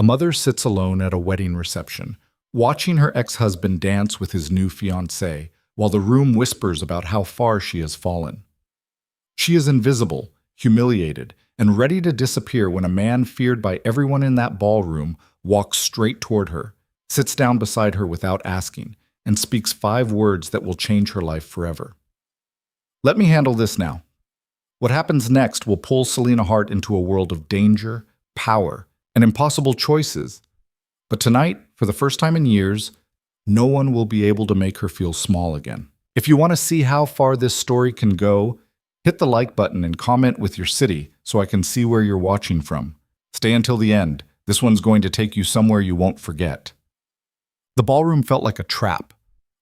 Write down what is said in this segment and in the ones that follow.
A mother sits alone at a wedding reception, watching her ex-husband dance with his new fiancée, while the room whispers about how far she has fallen. She is invisible, humiliated, and ready to disappear when a man feared by everyone in that ballroom walks straight toward her, sits down beside her without asking, and speaks 5 words that will change her life forever. Let me handle this now. What happens next will pull Selena Hart into a world of danger, power, and impossible choices. But tonight, for the first time in years, no one will be able to make her feel small again. If you want to see how far this story can go, hit the like button and comment with your city so I can see where you're watching from. Stay until the end. This one's going to take you somewhere you won't forget. The ballroom felt like a trap.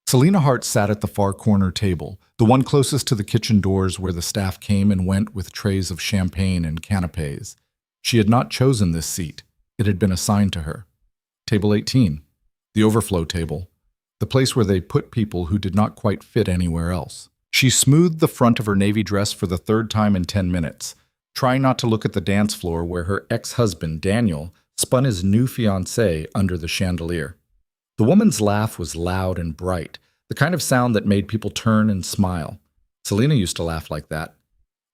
Selena Hart sat at the far corner table, the one closest to the kitchen doors where the staff came and went with trays of champagne and canapes. She had not chosen this seat. It had been assigned to her. Table 18, the overflow table, the place where they put people who did not quite fit anywhere else. She smoothed the front of her navy dress for the 3rd time in 10 minutes, trying not to look at the dance floor where her ex-husband, Daniel, spun his new fiancée under the chandelier. The woman's laugh was loud and bright, the kind of sound that made people turn and smile. Selena used to laugh like that,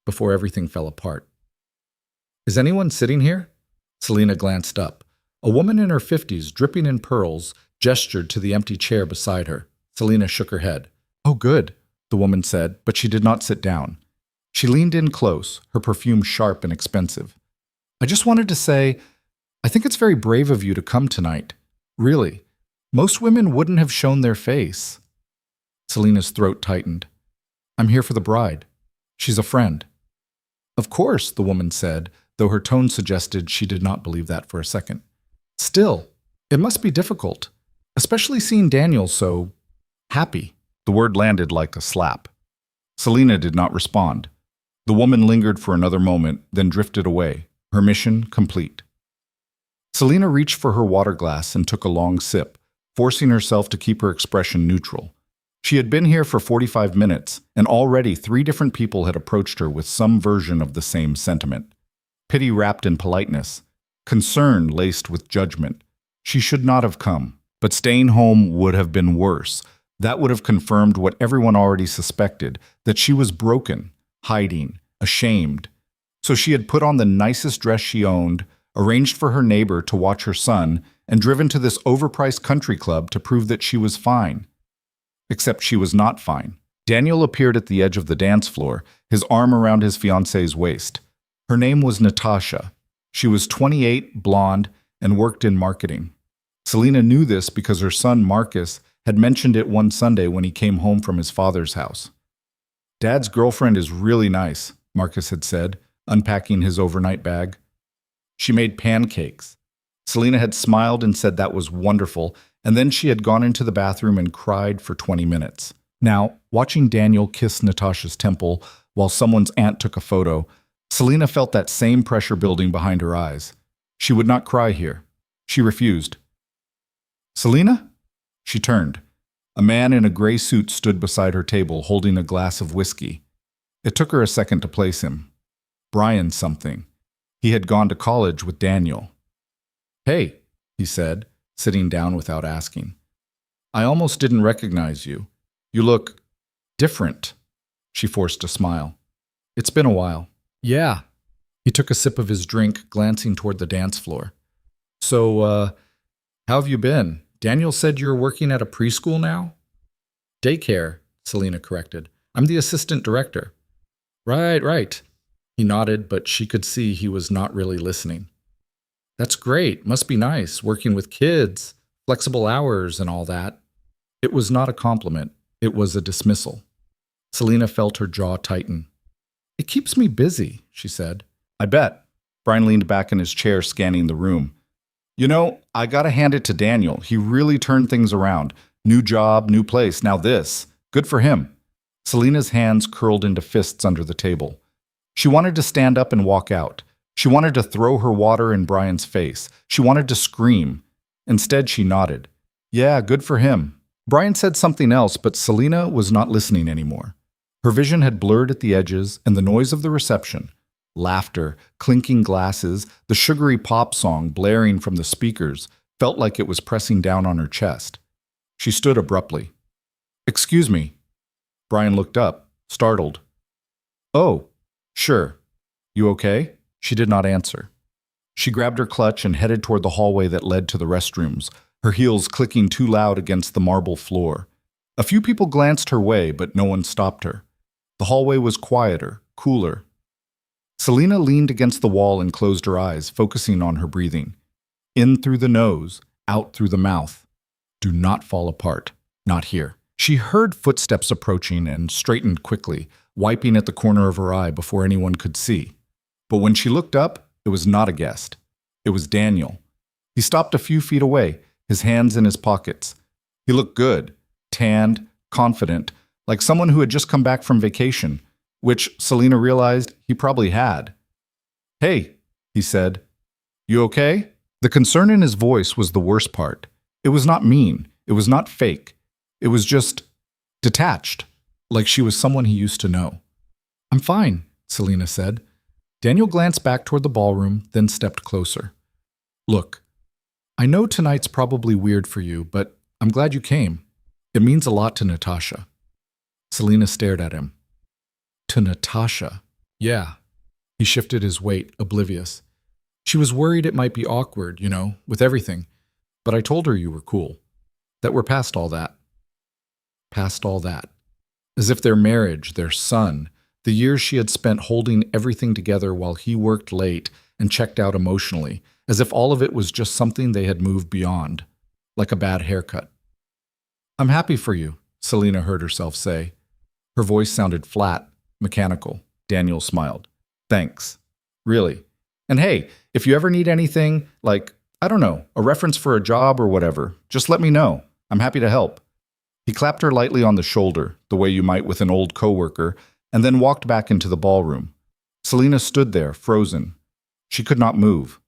before everything fell apart. Is anyone sitting here? Selena glanced up. A woman in her 50s, dripping in pearls, gestured to the empty chair beside her. Selena shook her head. Oh, good, the woman said, but she did not sit down. She leaned in close, her perfume sharp and expensive. I just wanted to say, I think it's very brave of you to come tonight. Really. Most women wouldn't have shown their face. Selena's throat tightened. I'm here for the bride. She's a friend. Of course, the woman said, though her tone suggested she did not believe that for a second. Still, it must be difficult, especially seeing Daniel so happy. The word landed like a slap. Selena did not respond. The woman lingered for another moment, then drifted away, her mission complete. Selena reached for her water glass and took a long sip, forcing herself to keep her expression neutral. She had been here for 45 minutes, and already 3 different people had approached her with some version of the same sentiment. Pity wrapped in politeness, concern laced with judgment. She should not have come, but staying home would have been worse. That would have confirmed what everyone already suspected, that she was broken, hiding, ashamed. So she had put on the nicest dress she owned, arranged for her neighbor to watch her son, and driven to this overpriced country club to prove that she was fine. Except she was not fine. Daniel appeared at the edge of the dance floor, his arm around his fiancée's waist. Her name was Natasha. She was 28, blonde, and worked in marketing. Selena knew this because her son Marcus had mentioned it one Sunday when he came home from his father's house. Dad's girlfriend is really nice, Marcus had said, unpacking his overnight bag. She made pancakes. Selena had smiled and said that was wonderful, and then she had gone into the bathroom and cried for 20 minutes. Now, watching Daniel kiss Natasha's temple while someone's aunt took a photo, Selena felt that same pressure building behind her eyes. She would not cry here. She refused. Selena? She turned. A man in a gray suit stood beside her table holding a glass of whiskey. It took her a second to place him. Brian something. He had gone to college with Daniel. Hey, he said, sitting down without asking. I almost didn't recognize you. You look different. She forced a smile. It's been a while. Yeah. He took a sip of his drink, glancing toward the dance floor. So, how have you been? Daniel said you're working at a preschool now? Daycare, Selena corrected. I'm the assistant director. Right. He nodded, but she could see he was not really listening. That's great. Must be nice, working with kids, flexible hours and all that. It was not a compliment. It was a dismissal. Selena felt her jaw tighten. It keeps me busy, she said. I bet. Brian leaned back in his chair, scanning the room. You know, I gotta hand it to Daniel. He really turned things around. New job, new place, now this. Good for him. Selena's hands curled into fists under the table. She wanted to stand up and walk out. She wanted to throw her water in Brian's face. She wanted to scream. Instead, she nodded. Yeah, good for him. Brian said something else, but Selena was not listening anymore. Her vision had blurred at the edges, and the noise of the reception, Laughter, clinking glasses, the sugary pop song blaring from the speakers felt like it was pressing down on her chest. She stood abruptly. "Excuse me." Brian looked up, startled. "Oh, sure. You okay?" She did not answer. She grabbed her clutch and headed toward the hallway that led to the restrooms, her heels clicking too loud against the marble floor. A few people glanced her way, but no one stopped her. The hallway was quieter, cooler. Selena leaned against the wall and closed her eyes, focusing on her breathing. In through the nose, out through the mouth. Do not fall apart. Not here. She heard footsteps approaching and straightened quickly, wiping at the corner of her eye before anyone could see. But when she looked up, it was not a guest. It was Daniel. He stopped a few feet away, his hands in his pockets. He looked good, tanned, confident, like someone who had just come back from vacation, which Selena realized he probably had. "Hey," he said. "You okay?" The concern in his voice was the worst part. It was not mean. It was not fake. It was just detached, like she was someone he used to know. "I'm fine," Selena said. Daniel glanced back toward the ballroom, then stepped closer. "Look, I know tonight's probably weird for you, but I'm glad you came. It means a lot to Natasha." Selena stared at him. "To Natasha?" "Yeah." He shifted his weight, oblivious. "She was worried it might be awkward, with everything. But I told her you were cool. That we're past all that." Past all that. As if their marriage, their son, the years she had spent holding everything together while he worked late and checked out emotionally, as if all of it was just something they had moved beyond, like a bad haircut. "I'm happy for you," Selena heard herself say. Her voice sounded flat, mechanical. Daniel smiled. "Thanks. Really. And hey, if you ever need anything, like, I don't know, a reference for a job or whatever, just let me know. I'm happy to help." He clapped her lightly on the shoulder, the way you might with an old coworker, and then walked back into the ballroom. Selena stood there, frozen. She could not move,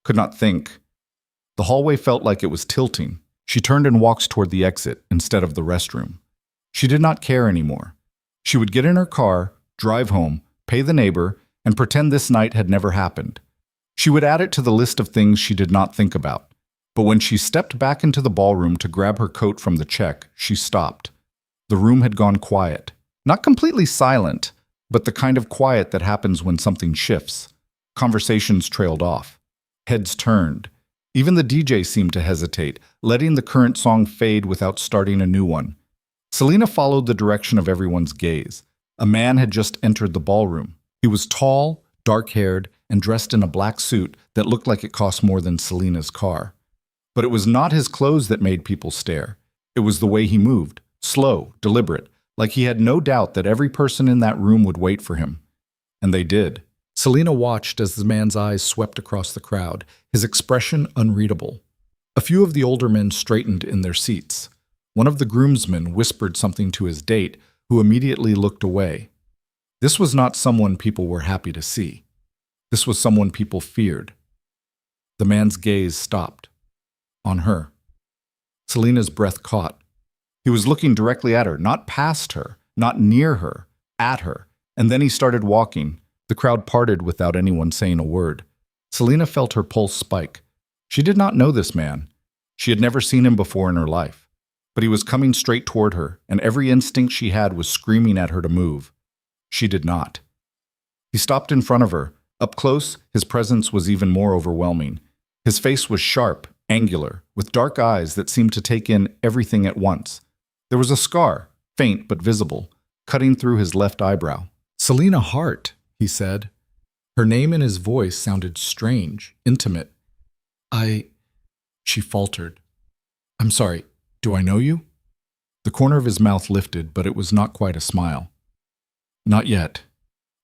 could not think. The hallway felt like it was tilting. She turned and walked toward the exit instead of the restroom. She did not care anymore. She would get in her car, drive home, pay the neighbor, and pretend this night had never happened. She would add it to the list of things she did not think about. But when she stepped back into the ballroom to grab her coat from the check, she stopped. The room had gone quiet. Not completely silent, but the kind of quiet that happens when something shifts. Conversations trailed off. Heads turned. Even the DJ seemed to hesitate, letting the current song fade without starting a new one. Selena followed the direction of everyone's gaze. A man had just entered the ballroom. He was tall, dark-haired, and dressed in a black suit that looked like it cost more than Selena's car. But it was not his clothes that made people stare. It was the way he moved, slow, deliberate, like he had no doubt that every person in that room would wait for him. And they did. Selena watched as the man's eyes swept across the crowd, his expression unreadable. A few of the older men straightened in their seats. One of the groomsmen whispered something to his date, who immediately looked away. This was not someone people were happy to see. This was someone people feared. The man's gaze stopped. On her. Selena's breath caught. He was looking directly at her, not past her, not near her, at her. And then he started walking. The crowd parted without anyone saying a word. Selena felt her pulse spike. She did not know this man. She had never seen him before in her life. But he was coming straight toward her, and every instinct she had was screaming at her to move. She did not. He stopped in front of her. Up close, his presence was even more overwhelming. His face was sharp, angular, with dark eyes that seemed to take in everything at once. There was a scar, faint but visible, cutting through his left eyebrow. "Selena Hart," he said. Her name in his voice sounded strange, intimate. She faltered. "I'm sorry, do I know you?" The corner of his mouth lifted, but it was not quite a smile. "Not yet."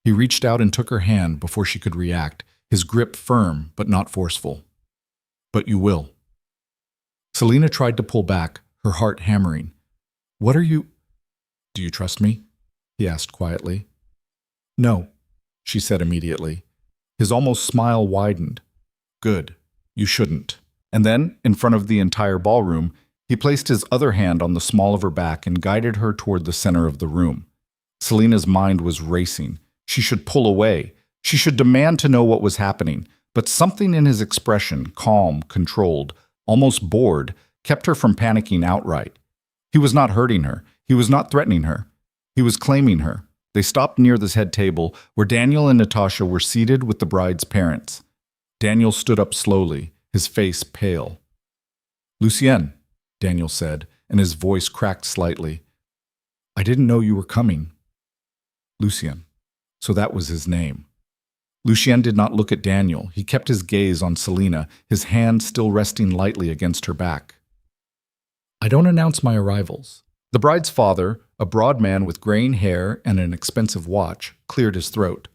He reached out and took her hand before she could react, his grip firm but not forceful. "But you will." Selena tried to pull back, her heart hammering. "What are you—" "Do you trust me?" he asked quietly. "No," she said immediately. His almost smile widened. "Good. You shouldn't." And then, in front of the entire ballroom, he placed his other hand on the small of her back and guided her toward the center of the room. Selena's mind was racing. She should pull away, She should demand to know what was happening, but something in his expression, calm, controlled, almost bored, kept her from panicking outright. He was not hurting her. He was not threatening her. He was claiming her. They stopped near this head table, where Daniel and Natasha were seated with the bride's parents. Daniel stood up slowly, his face pale. "Lucienne," Daniel said, and his voice cracked slightly. "I didn't know you were coming." Lucien. So that was his name. Lucien did not look at Daniel. He kept his gaze on Selina, his hand still resting lightly against her back. "I don't announce my arrivals." The bride's father, a broad man with graying hair and an expensive watch, cleared his throat.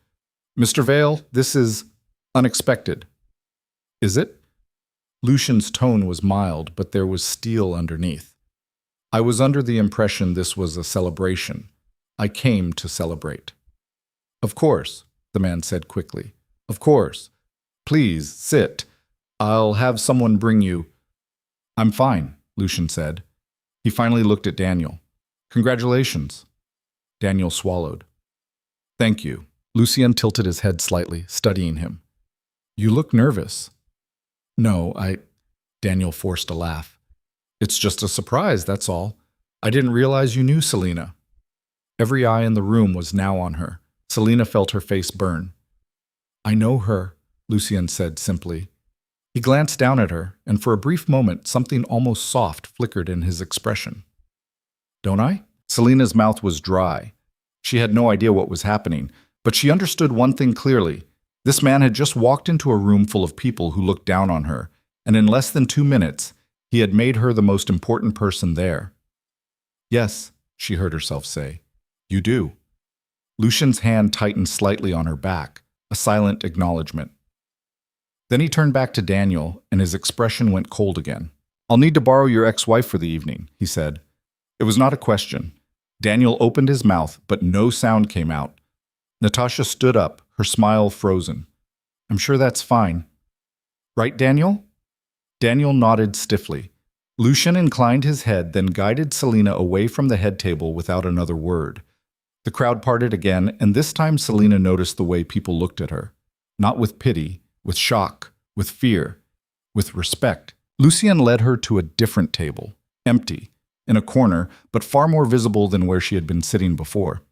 "Mr. Vale, this is unexpected." "Is it?" Lucien's tone was mild, but there was steel underneath. "I was under the impression this was a celebration. I came to celebrate." "Of course," the man said quickly. "Of course. Please, sit. I'll have someone bring you—" "I'm fine," Lucien said. He finally looked at Daniel. "Congratulations." Daniel swallowed. "Thank you." Lucien tilted his head slightly, studying him. "You look nervous." "No, Daniel forced a laugh. "It's just a surprise, that's all. I didn't realize you knew Selina." Every eye in the room was now on her. Selina felt her face burn. "I know her," Lucien said simply. He glanced down at her, and for a brief moment something almost soft flickered in his expression. "Don't I?" Selina's mouth was dry. She had no idea what was happening, but she understood one thing clearly. This man had just walked into a room full of people who looked down on her, and in less than 2 minutes, he had made her the most important person there. "Yes," she heard herself say. "You do." Lucien's hand tightened slightly on her back, a silent acknowledgement. Then he turned back to Daniel, and his expression went cold again. "I'll need to borrow your ex-wife for the evening," he said. It was not a question. Daniel opened his mouth, but no sound came out. Natasha stood up, her smile frozen. "I'm sure that's fine." "Right, Daniel?" Daniel nodded stiffly. Lucien inclined his head, then guided Selina away from the head table without another word. The crowd parted again, and this time Selina noticed the way people looked at her. Not with pity, with shock, with fear, with respect. Lucien led her to a different table, empty, in a corner, but far more visible than where she had been sitting before.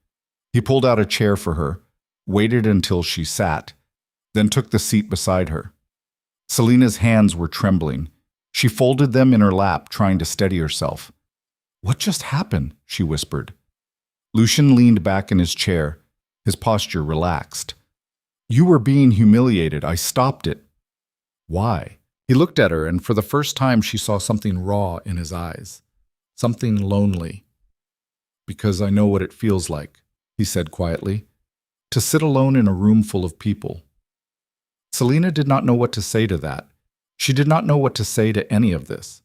He pulled out a chair for her, waited until she sat, then took the seat beside her. Selina's hands were trembling. She folded them in her lap, trying to steady herself. "What just happened?" she whispered. Lucien leaned back in his chair, his posture relaxed. "You were being humiliated. I stopped it." "Why?" He looked at her, and for the first time she saw something raw in his eyes. Something lonely. "Because I know what it feels like," he said quietly, "to sit alone in a room full of people." Selina did not know what to say to that. She did not know what to say to any of this.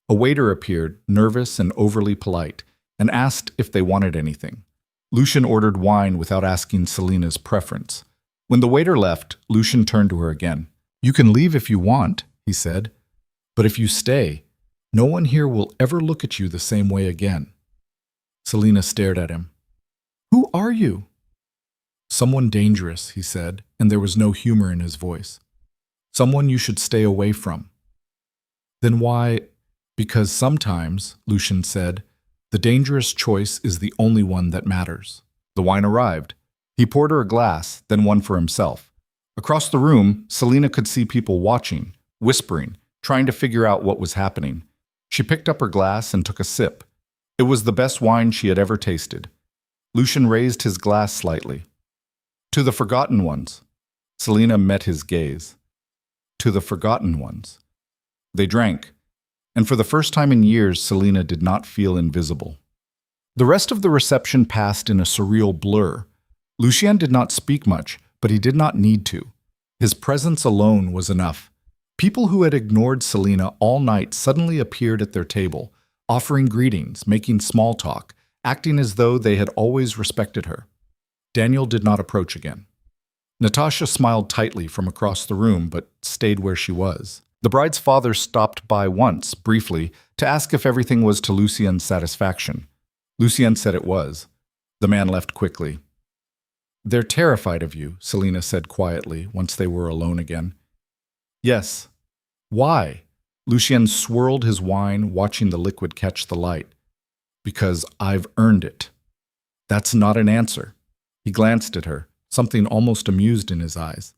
A waiter appeared, nervous and overly polite, and asked if they wanted anything. Lucien ordered wine without asking Selina's preference. When the waiter left, Lucien turned to her again. "You can leave if you want," he said, "but if you stay, no one here will ever look at you the same way again." Selina stared at him. "Who are you?" "Someone dangerous," he said, and there was no humor in his voice. "Someone you should stay away from." "Then why—" "Because sometimes," Lucien said, "the dangerous choice is the only one that matters." The wine arrived. He poured her a glass, then one for himself. Across the room, Selina could see people watching, whispering, trying to figure out what was happening. She picked up her glass and took a sip. It was the best wine she had ever tasted. Lucien raised his glass slightly. "To the forgotten ones." Selina met his gaze. "To the forgotten ones." They drank, and for the first time in years, Selina did not feel invisible. The rest of the reception passed in a surreal blur. Lucien did not speak much, but he did not need to. His presence alone was enough. People who had ignored Selina all night suddenly appeared at their table, offering greetings, making small talk, acting as though they had always respected her. Daniel did not approach again. Natasha smiled tightly from across the room, but stayed where she was. The bride's father stopped by once, briefly, to ask if everything was to Lucien's satisfaction. Lucien said it was. The man left quickly. They're terrified of you, Selena said quietly once they were alone again. Yes. Why? Lucien swirled his wine, watching the liquid catch the light. Because I've earned it. That's not an answer. He glanced at her, something almost amused in his eyes.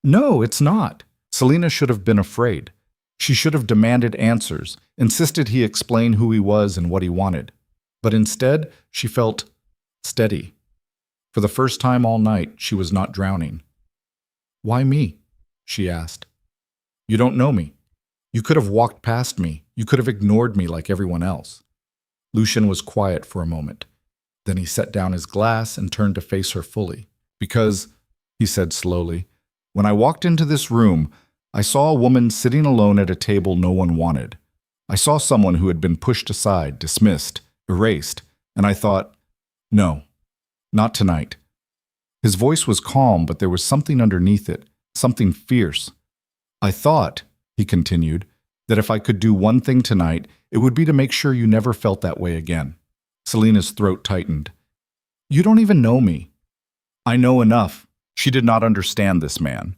No, it's not. Selena should have been afraid. She should have demanded answers, insisted he explain who he was and what he wanted. But instead, she felt steady. For the first time all night, she was not drowning. Why me? She asked. You don't know me. You could have walked past me. You could have ignored me like everyone else. Lucien was quiet for a moment. Then he set down his glass and turned to face her fully. Because, he said slowly, when I walked into this room, I saw a woman sitting alone at a table no one wanted. I saw someone who had been pushed aside, dismissed, erased, and I thought, no, not tonight. His voice was calm, but there was something underneath it, something fierce. I thought, he continued, that if I could do one thing tonight, it would be to make sure you never felt that way again. Selena's throat tightened. You don't even know me. I know enough. She did not understand this man.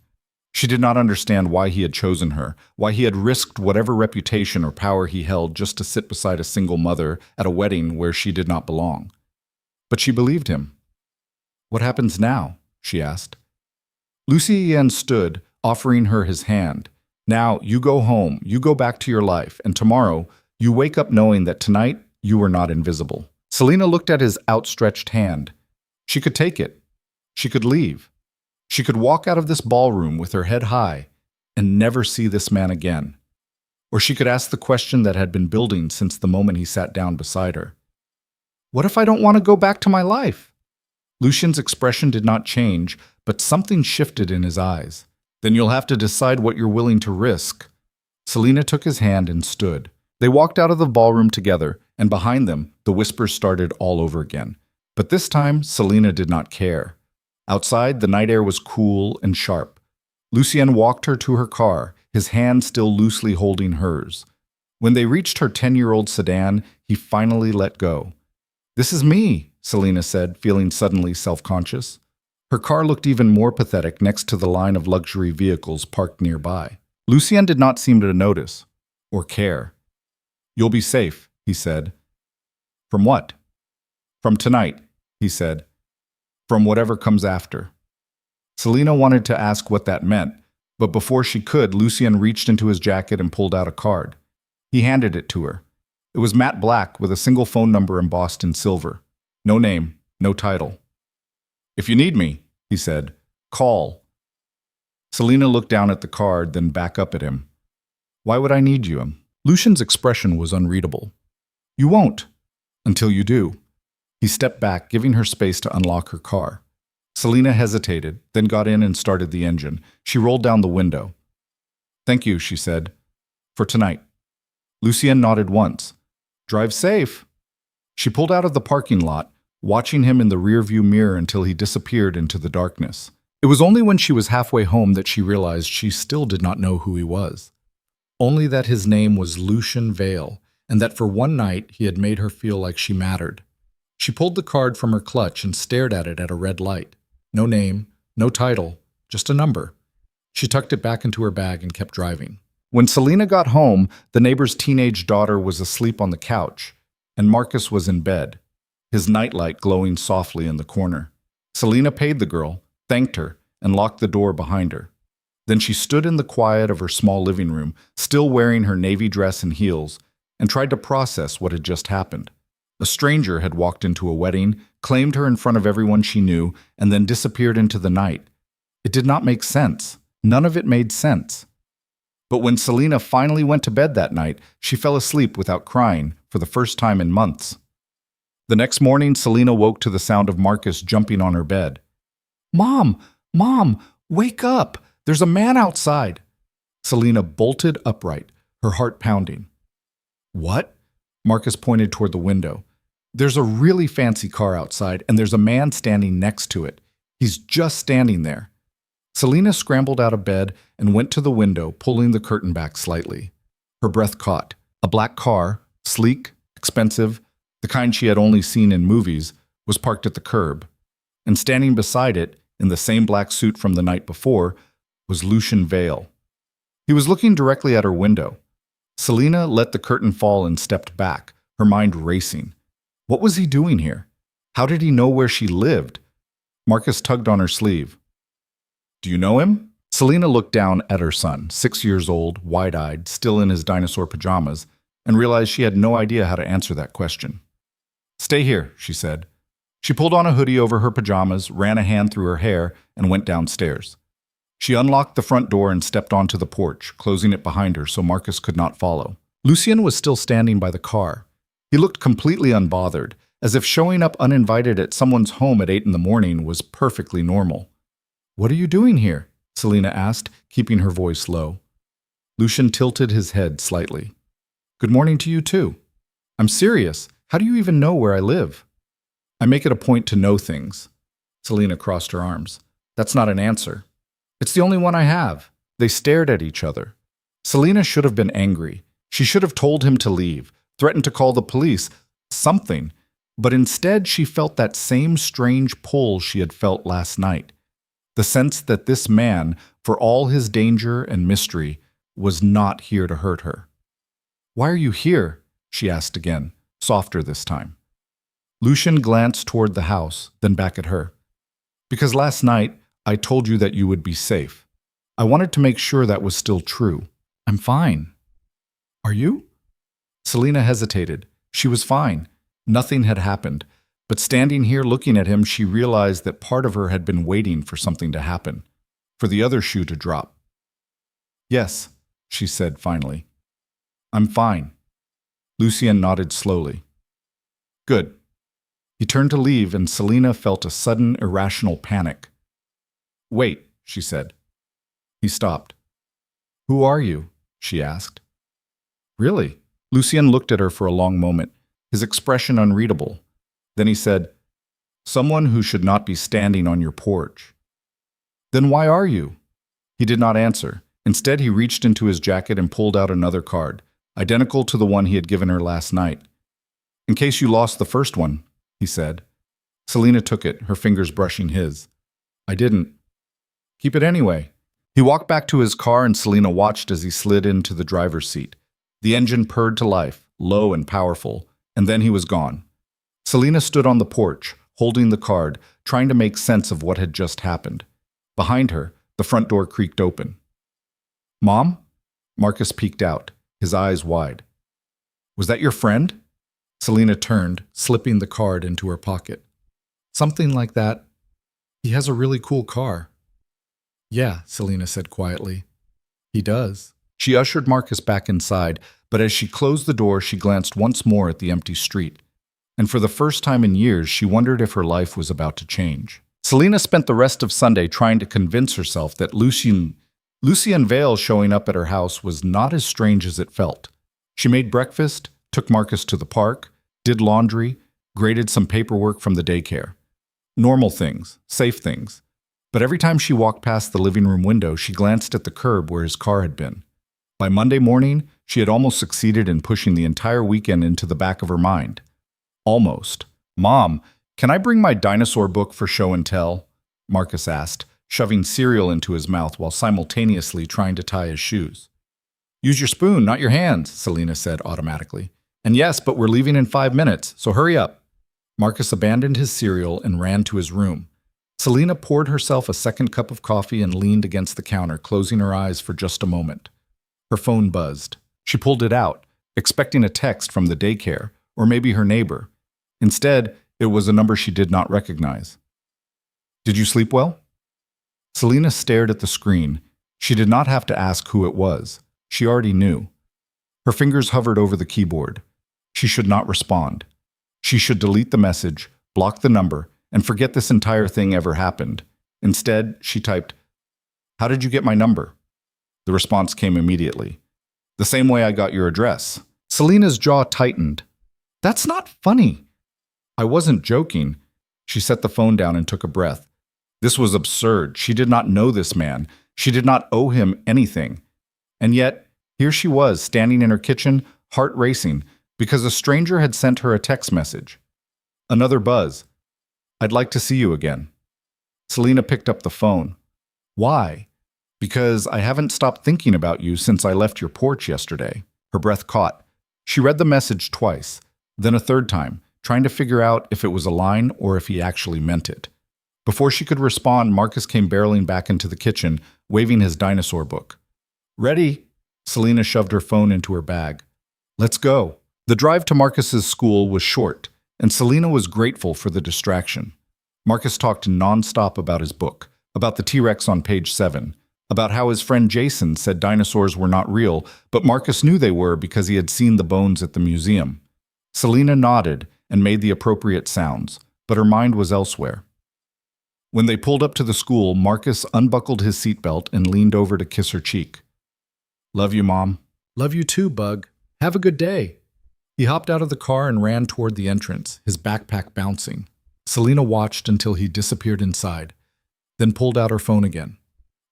She did not understand why he had chosen her, why he had risked whatever reputation or power he held just to sit beside a single mother at a wedding where she did not belong. But she believed him. What happens now? She asked. Lucien stood, offering her his hand. Now you go home, you go back to your life, and tomorrow you wake up knowing that tonight you were not invisible. Selena looked at his outstretched hand. She could take it. She could leave. She could walk out of this ballroom with her head high and never see this man again. Or she could ask the question that had been building since the moment he sat down beside her. What if I don't want to go back to my life? Lucien's expression did not change, but something shifted in his eyes. Then you'll have to decide what you're willing to risk. Selena took his hand and stood. They walked out of the ballroom together, and behind them, the whispers started all over again. But this time, Selena did not care. Outside, the night air was cool and sharp. Lucien walked her to her car, his hand still loosely holding hers. When they reached her 10-year-old sedan, he finally let go. This is me, Selena said, feeling suddenly self-conscious. Her car looked even more pathetic next to the line of luxury vehicles parked nearby. Lucien did not seem to notice or care. You'll be safe, he said. From what? From tonight, he said. From whatever comes after. Selena wanted to ask what that meant, but before she could, Lucien reached into his jacket and pulled out a card. He handed it to her. It was matte black with a single phone number embossed in silver. No name, no title. If you need me, he said, call. Selena looked down at the card, then back up at him. Why would I need you? Lucien's expression was unreadable. You won't, until you do. He stepped back, giving her space to unlock her car. Selena hesitated, then got in and started the engine. She rolled down the window. Thank you, she said. For tonight. Lucien nodded once. Drive safe. She pulled out of the parking lot, watching him in the rearview mirror until he disappeared into the darkness. It was only when she was halfway home that she realized she still did not know who he was. Only that his name was Lucien Vale, and that for one night he had made her feel like she mattered. She pulled the card from her clutch and stared at it at a red light. No name, no title, just a number. She tucked it back into her bag and kept driving. When Selena got home, the neighbor's teenage daughter was asleep on the couch, and Marcus was in bed, his nightlight glowing softly in the corner. Selena paid the girl, thanked her, and locked the door behind her. Then she stood in the quiet of her small living room, still wearing her navy dress and heels, and tried to process what had just happened. A stranger had walked into a wedding, claimed her in front of everyone she knew, and then disappeared into the night. It did not make sense. None of it made sense. But when Selena finally went to bed that night, she fell asleep without crying for the first time in months. The next morning, Selena woke to the sound of Marcus jumping on her bed. Mom! Mom! Wake up! There's a man outside! Selena bolted upright, her heart pounding. What? Marcus pointed toward the window. There's a really fancy car outside, and there's a man standing next to it. He's just standing there. Selena scrambled out of bed and went to the window, pulling the curtain back slightly. Her breath caught. A black car, sleek, expensive, the kind she had only seen in movies, was parked at the curb. and standing beside it, in the same black suit from the night before, was Lucian Vale. He was looking directly at her window. Selena let the curtain fall and stepped back, her mind racing. What was he doing here? How did he know where she lived? Marcus tugged on her sleeve. Do you know him? Selena looked down at her son, 6 years old, wide-eyed, still in his dinosaur pajamas, and realized she had no idea how to answer that question. Stay here, she said. She pulled on a hoodie over her pajamas, ran a hand through her hair, and went downstairs. She unlocked the front door and stepped onto the porch, closing it behind her so Marcus could not follow. Lucian was still standing by the car. He looked completely unbothered, as if showing up uninvited at someone's home at 8 in the morning was perfectly normal. What are you doing here? Selena asked, keeping her voice low. Lucian tilted his head slightly. Good morning to you too. I'm serious. How do you even know where I live? I make it a point to know things. Selena crossed her arms. That's not an answer. It's the only one I have. They stared at each other. Selena should have been angry. She should have told him to leave, threatened to call the police, something. But instead she felt that same strange pull she had felt last night. The sense that this man, for all his danger and mystery, was not here to hurt her. Why are you here? She asked again, softer this time. Lucian glanced toward the house, then back at her. Because last night, I told you that you would be safe. I wanted to make sure that was still true. I'm fine. Are you? Selena hesitated. She was fine. Nothing had happened. But standing here looking at him, she realized that part of her had been waiting for something to happen, for the other shoe to drop. Yes, she said finally. I'm fine. Lucian nodded slowly. Good. He turned to leave, and Selena felt a sudden, irrational panic. Wait, she said. He stopped. Who are you? She asked. Really? Lucian looked at her for a long moment, his expression unreadable. Then he said, Someone who should not be standing on your porch. Then why are you? He did not answer. Instead, he reached into his jacket and pulled out another card, identical to the one he had given her last night. In case you lost the first one, he said. Selena took it, her fingers brushing his. I didn't. Keep it anyway. He walked back to his car and Selena watched as he slid into the driver's seat. The engine purred to life, low and powerful, and then he was gone. Selena stood on the porch, holding the card, trying to make sense of what had just happened. Behind her, the front door creaked open. Mom? Marcus peeked out, his eyes wide. Was that your friend? Selena turned, slipping the card into her pocket. Something like that. He has a really cool car. Yeah, Selena said quietly. He does. She ushered Marcus back inside, but as she closed the door, she glanced once more at the empty street. And for the first time in years, she wondered if her life was about to change. Selena spent the rest of Sunday trying to convince herself that Lucian Vale showing up at her house was not as strange as it felt. She made breakfast, took Marcus to the park, did laundry, graded some paperwork from the daycare. Normal things, safe things. But every time she walked past the living room window, she glanced at the curb where his car had been. By Monday morning, she had almost succeeded in pushing the entire weekend into the back of her mind. Almost. Mom, can I bring my dinosaur book for show and tell? Marcus asked, shoving cereal into his mouth while simultaneously trying to tie his shoes. Use your spoon, not your hands, Selena said automatically. And yes, but we're leaving in 5 minutes, so hurry up. Marcus abandoned his cereal and ran to his room. Selena poured herself a second cup of coffee and leaned against the counter, closing her eyes for just a moment. Her phone buzzed. She pulled it out, expecting a text from the daycare, or maybe her neighbor. Instead, it was a number she did not recognize. Did you sleep well? Selena stared at the screen. She did not have to ask who it was. She already knew. Her fingers hovered over the keyboard. She should not respond. She should delete the message, block the number, and forget this entire thing ever happened. Instead, she typed, How did you get my number? The response came immediately. The same way I got your address. Selena's jaw tightened. That's not funny. I wasn't joking. She set the phone down and took a breath. This was absurd. She did not know this man. She did not owe him anything. And yet, here she was, standing in her kitchen, heart racing, because a stranger had sent her a text message. Another buzz. I'd like to see you again. Selena picked up the phone. Why? Because I haven't stopped thinking about you since I left your porch yesterday. Her breath caught. She read the message twice, then a third time, trying to figure out if it was a line or if he actually meant it. Before she could respond, Marcus came barreling back into the kitchen, waving his dinosaur book. Ready? Selena shoved her phone into her bag. Let's go. The drive to Marcus's school was short, and Selena was grateful for the distraction. Marcus talked nonstop about his book, about the T-Rex on page 7, about how his friend Jason said dinosaurs were not real, but Marcus knew they were because he had seen the bones at the museum. Selena nodded and made the appropriate sounds, but her mind was elsewhere. When they pulled up to the school, Marcus unbuckled his seatbelt and leaned over to kiss her cheek. Love you, Mom. Love you too, Bug. Have a good day. He hopped out of the car and ran toward the entrance, his backpack bouncing. Selena watched until he disappeared inside, then pulled out her phone again.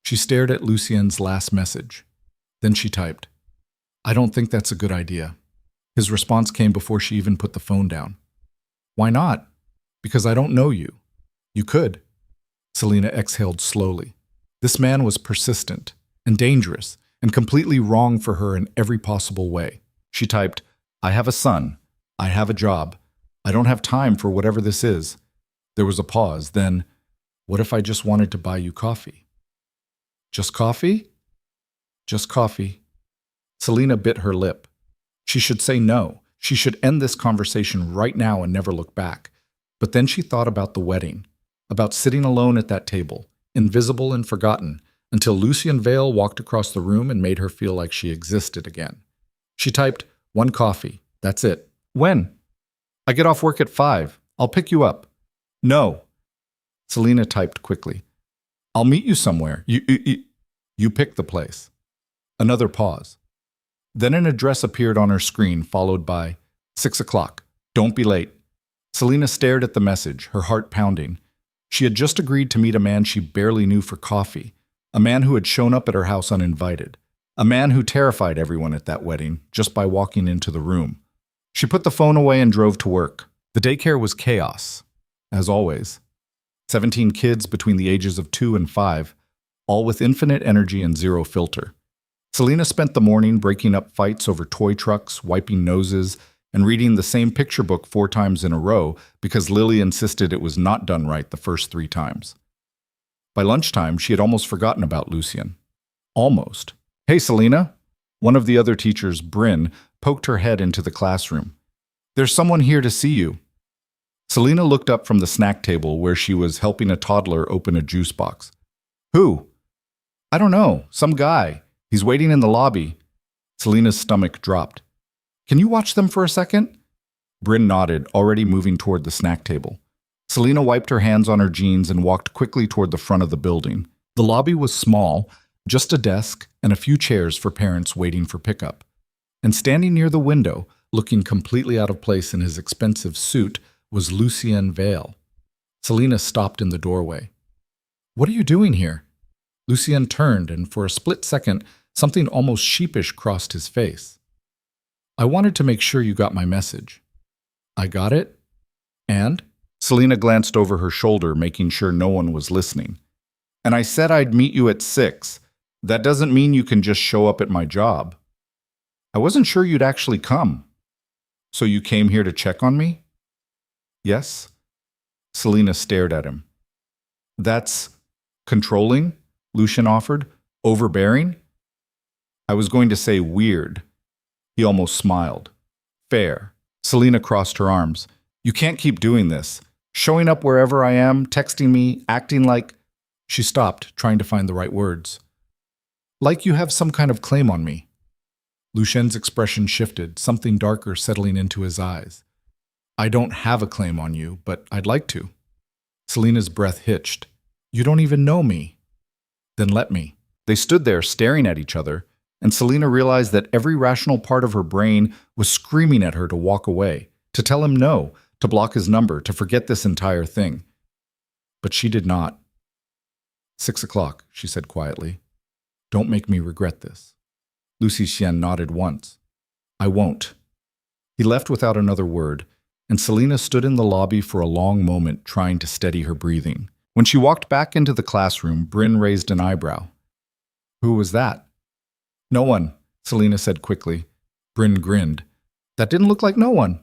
She stared at Lucien's last message. Then she typed, I don't think that's a good idea. His response came before she even put the phone down. Why not? Because I don't know you. You could. Selena exhaled slowly. This man was persistent and dangerous and completely wrong for her in every possible way. She typed, I have a son. I have a job. I don't have time for whatever this is. There was a pause. Then, what if I just wanted to buy you coffee? Just coffee? Just coffee. Selena bit her lip. She should say no. She should end this conversation right now and never look back. But then she thought about the wedding, about sitting alone at that table, invisible and forgotten, until Lucien Vale walked across the room and made her feel like she existed again. She typed, 1 coffee. That's it. When? I get off work at 5. I'll pick you up. No. Selena typed quickly. I'll meet you somewhere. You pick the place. Another pause. Then an address appeared on her screen, followed by 6 o'clock. Don't be late. Selena stared at the message, her heart pounding. She had just agreed to meet a man she barely knew for coffee, a man who had shown up at her house uninvited, a man who terrified everyone at that wedding just by walking into the room. She put the phone away and drove to work. The daycare was chaos, as always. 17 kids between the ages of 2 and 5, all with infinite energy and zero filter. Selena spent the morning breaking up fights over toy trucks, wiping noses, and reading the same picture book 4 times in a row because Lily insisted it was not done right the first 3 times. By lunchtime, she had almost forgotten about Lucien. Almost. Hey, Selena. One of the other teachers, Bryn, poked her head into the classroom. There's someone here to see you. Selena looked up from the snack table where she was helping a toddler open a juice box. Who? I don't know. Some guy. He's waiting in the lobby. Selena's stomach dropped. Can you watch them for a second? Bryn nodded, already moving toward the snack table. Selena wiped her hands on her jeans and walked quickly toward the front of the building. The lobby was small, just a desk and a few chairs for parents waiting for pickup. And standing near the window, looking completely out of place in his expensive suit, was Lucien Vale. Selena stopped in the doorway. What are you doing here? Lucien turned, and for a split second, something almost sheepish crossed his face. I wanted to make sure you got my message. I got it? And? Selena glanced over her shoulder, making sure no one was listening. And I said I'd meet you at 6. That doesn't mean you can just show up at my job. I wasn't sure you'd actually come. So you came here to check on me? Yes. Selena stared at him. That's controlling? Lucien offered. Overbearing? I was going to say weird. He almost smiled. Fair. Selena crossed her arms. You can't keep doing this. Showing up wherever I am, texting me, acting like... She stopped, trying to find the right words. Like you have some kind of claim on me. Lucien's expression shifted, something darker settling into his eyes. I don't have a claim on you, but I'd like to. Selena's breath hitched. You don't even know me. Then let me. They stood there staring at each other, and Selena realized that every rational part of her brain was screaming at her to walk away, to tell him no, to block his number, to forget this entire thing. But she did not. 6 o'clock, she said quietly. Don't make me regret this. Lucien nodded once. I won't. He left without another word, and Selena stood in the lobby for a long moment trying to steady her breathing. When she walked back into the classroom, Bryn raised an eyebrow. Who was that? No one, Selena said quickly. Bryn grinned. That didn't look like no one.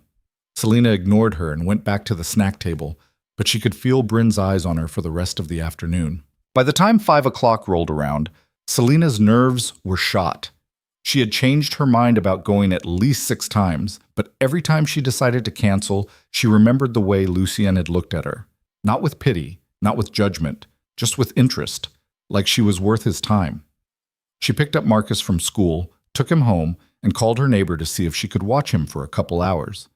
Selena ignored her and went back to the snack table, but she could feel Bryn's eyes on her for the rest of the afternoon. By the time 5 o'clock rolled around, Selena's nerves were shot. She had changed her mind about going at least 6 times, but every time she decided to cancel, she remembered the way Lucien had looked at her. Not with pity, not with judgment, just with interest, like she was worth his time. She picked up Marcus from school, took him home, and called her neighbor to see if she could watch him for a couple hours.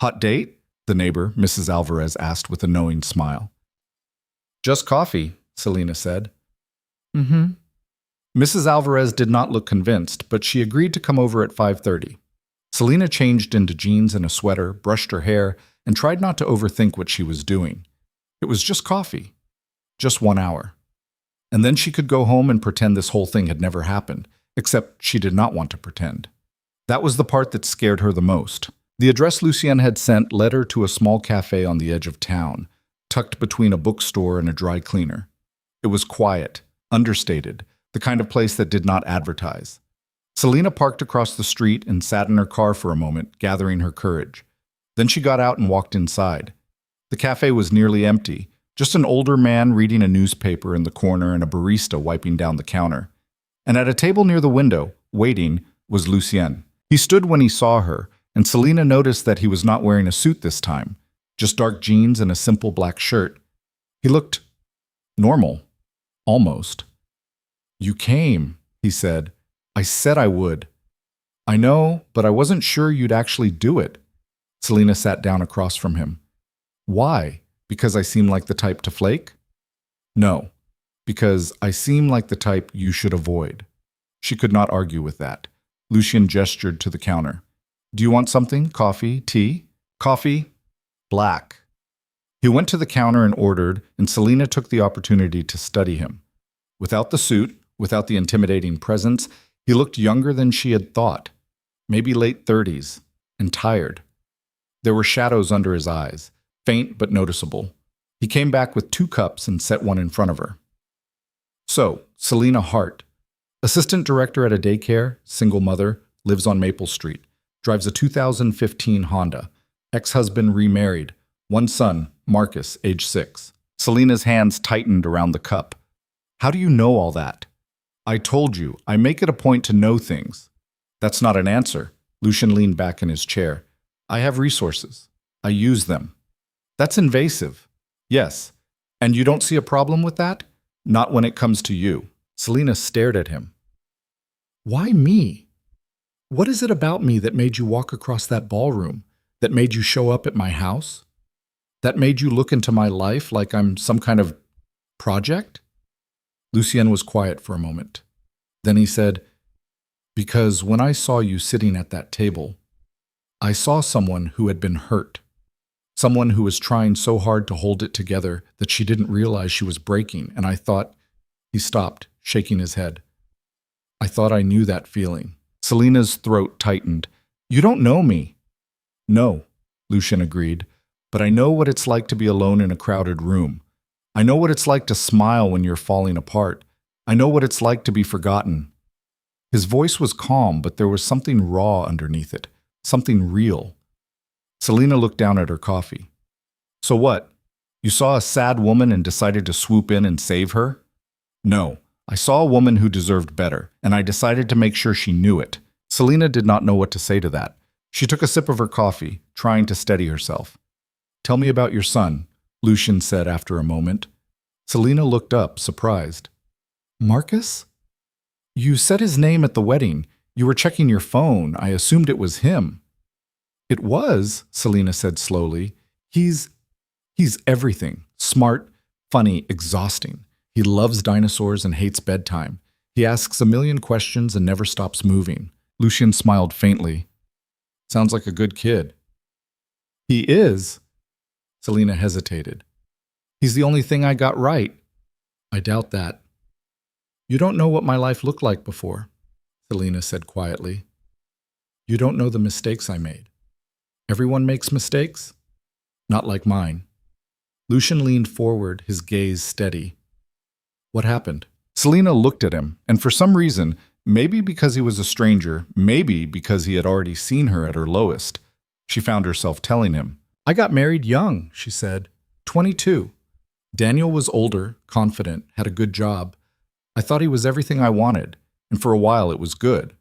Hot date? The neighbor, Mrs. Alvarez, asked with a knowing smile. Just coffee, Selena said. Mm-hmm. Mrs. Alvarez did not look convinced, but she agreed to come over at 5:30. Selena changed into jeans and a sweater, brushed her hair, and tried not to overthink what she was doing. It was just coffee. Just 1 hour. And then she could go home and pretend this whole thing had never happened, except she did not want to pretend. That was the part that scared her the most. The address Lucien had sent led her to a small cafe on the edge of town, tucked between a bookstore and a dry cleaner. It was quiet, understated, the kind of place that did not advertise. Selena parked across the street and sat in her car for a moment, gathering her courage. Then she got out and walked inside. The cafe was nearly empty, just an older man reading a newspaper in the corner and a barista wiping down the counter. And at a table near the window, waiting, was Lucien. He stood when he saw her, and Selena noticed that he was not wearing a suit this time, just dark jeans and a simple black shirt. He looked normal, almost. You came, he said. I said I would. I know, but I wasn't sure you'd actually do it. Selena sat down across from him. Why? Because I seem like the type to flake? No, because I seem like the type you should avoid. She could not argue with that. Lucien gestured to the counter. Do you want something? Coffee? Tea? Coffee? Black. He went to the counter and ordered, and Selena took the opportunity to study him. Without the suit, without the intimidating presence, he looked younger than she had thought, maybe late 30s, and tired. There were shadows under his eyes, faint but noticeable. He came back with 2 cups and set one in front of her. So, Selena Hart, assistant director at a daycare, single mother, lives on Maple Street, drives a 2015 Honda, ex-husband remarried, 1 son, Marcus, age 6. Selena's hands tightened around the cup. How do you know all that? I told you, I make it a point to know things. That's not an answer. Lucien leaned back in his chair. I have resources. I use them. That's invasive. Yes. And you don't see a problem with that? Not when it comes to you. Selena stared at him. Why me? What is it about me that made you walk across that ballroom? That made you show up at my house? That made you look into my life like I'm some kind of project? Lucien was quiet for a moment. Then he said, because when I saw you sitting at that table, I saw someone who had been hurt. Someone who was trying so hard to hold it together that she didn't realize she was breaking, and I thought... He stopped, shaking his head. I thought I knew that feeling. Selena's throat tightened. You don't know me. No, Lucien agreed, but I know what it's like to be alone in a crowded room. I know what it's like to smile when you're falling apart. I know what it's like to be forgotten. His voice was calm, but there was something raw underneath it, something real. Selena looked down at her coffee. So what? You saw a sad woman and decided to swoop in and save her? No, I saw a woman who deserved better, and I decided to make sure she knew it. Selena did not know what to say to that. She took a sip of her coffee, trying to steady herself. Tell me about your son, Lucien said after a moment. Selena looked up, surprised. Marcus? You said his name at the wedding. You were checking your phone. I assumed it was him. It was, Selena said slowly. He's everything. Smart, funny, exhausting. He loves dinosaurs and hates bedtime. He asks a million questions and never stops moving. Lucien smiled faintly. Sounds like a good kid. He is. Selena hesitated. He's the only thing I got right. I doubt that. You don't know what my life looked like before, Selena said quietly. You don't know the mistakes I made. Everyone makes mistakes. Not like mine. Lucian leaned forward, his gaze steady. What happened? Selina looked at him, and for some reason, maybe because he was a stranger, maybe because he had already seen her at her lowest, she found herself telling him. I got married young, she said. 22. Daniel was older, confident, had a good job. I thought he was everything I wanted, and for a while it was good.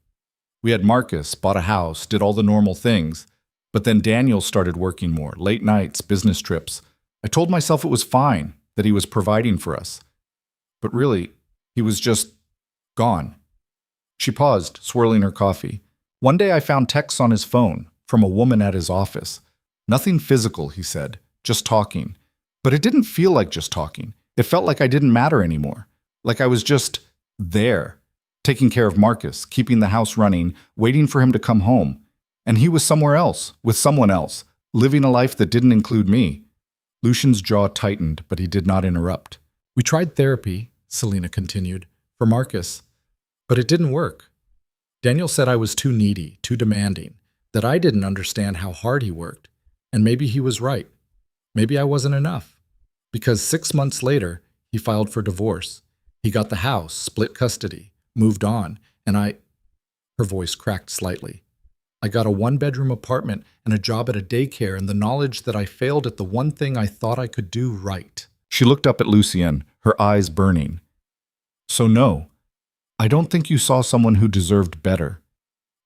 We had Marcus, bought a house, did all the normal things. But then Daniel started working more, late nights, business trips. I told myself it was fine, that he was providing for us. But really, he was just gone. She paused, swirling her coffee. One day I found texts on his phone from a woman at his office. Nothing physical, he said, just talking. But it didn't feel like just talking. It felt like I didn't matter anymore. Like I was just there, taking care of Marcus, keeping the house running, waiting for him to come home. And he was somewhere else, with someone else, living a life that didn't include me. Lucian's jaw tightened, but he did not interrupt. We tried therapy, Selina continued, for Marcus, but it didn't work. Daniel said I was too needy, too demanding, that I didn't understand how hard he worked, and maybe he was right. Maybe I wasn't enough. Because 6 months later, he filed for divorce. He got the house, split custody, moved on, and her voice cracked slightly. I got a 1-bedroom apartment and a job at a daycare and the knowledge that I failed at the one thing I thought I could do right. She looked up at Lucien, her eyes burning. So no, I don't think you saw someone who deserved better.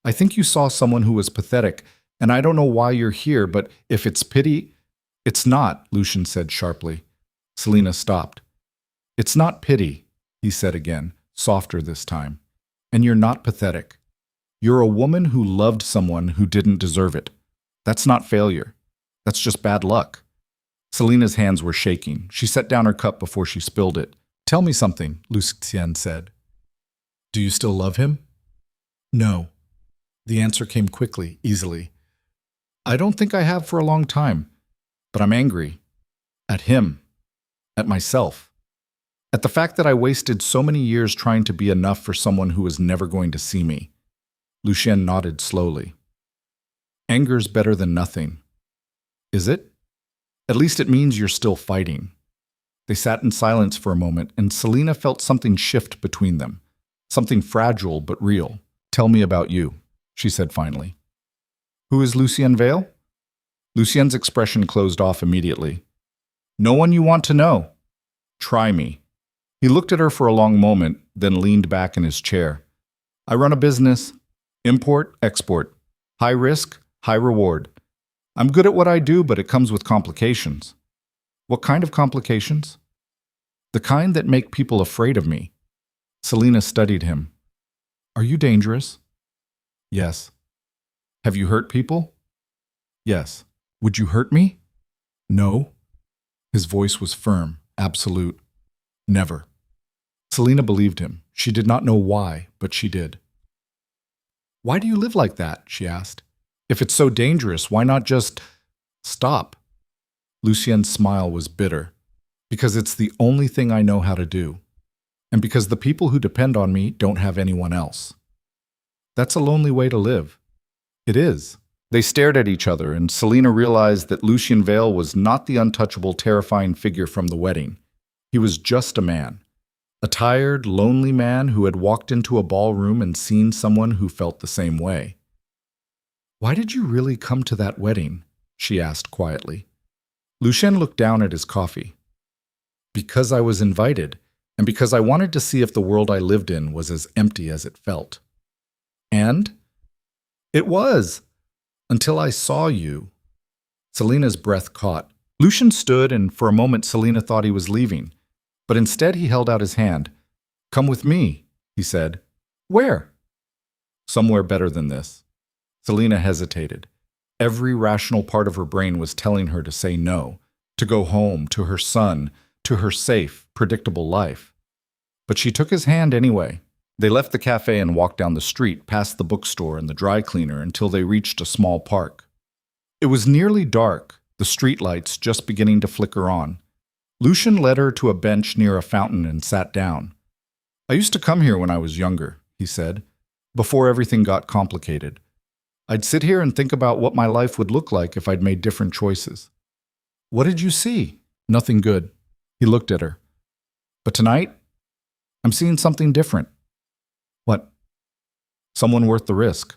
I think you saw someone who was pathetic, and I don't know why you're here, but if it's pity, it's not, Lucian said sharply. Selina stopped. It's not pity, he said again, softer this time. And you're not pathetic. You're a woman who loved someone who didn't deserve it. That's not failure. That's just bad luck. Selina's hands were shaking. She set down her cup before she spilled it. Tell me something, Lucien said. Do you still love him? No. The answer came quickly, easily. I don't think I have for a long time, but I'm angry. At him. At myself. At the fact that I wasted so many years trying to be enough for someone who was never going to see me. Lucien nodded slowly. Anger's better than nothing. Is it? At least it means you're still fighting. They sat in silence for a moment, and Selina felt something shift between them. Something fragile but real. Tell me about you, she said finally. Who is Lucien Vale? Lucien's expression closed off immediately. No one you want to know. Try me. He looked at her for a long moment, then leaned back in his chair. I run a business. Import, export. High risk, high reward. I'm good at what I do, but it comes with complications. What kind of complications? The kind that make people afraid of me. Selina studied him. Are you dangerous? Yes. Have you hurt people? Yes. Would you hurt me? No. His voice was firm, absolute. Never. Selina believed him. She did not know why, but she did. Why do you live like that? She asked. If it's so dangerous, why not just stop? Lucien's smile was bitter. Because it's the only thing I know how to do. And because the people who depend on me don't have anyone else. That's a lonely way to live. It is. They stared at each other, and Selina realized that Lucien Vale was not the untouchable, terrifying figure from the wedding. He was just a man. A tired, lonely man who had walked into a ballroom and seen someone who felt the same way. Why did you really come to that wedding? She asked quietly. Lucien looked down at his coffee. Because I was invited, and because I wanted to see if the world I lived in was as empty as it felt. And? It was! Until I saw you. Selina's breath caught. Lucien stood, and for a moment Selina thought he was leaving. But instead he held out his hand. Come with me, he said. Where? Somewhere better than this. Selina hesitated. Every rational part of her brain was telling her to say no, to go home, to her son, to her safe, predictable life. But she took his hand anyway. They left the cafe and walked down the street, past the bookstore and the dry cleaner until they reached a small park. It was nearly dark, the streetlights just beginning to flicker on. Lucien led her to a bench near a fountain and sat down. I used to come here when I was younger, he said, before everything got complicated. I'd sit here and think about what my life would look like if I'd made different choices. What did you see? Nothing good. He looked at her. But tonight, I'm seeing something different. What? Someone worth the risk.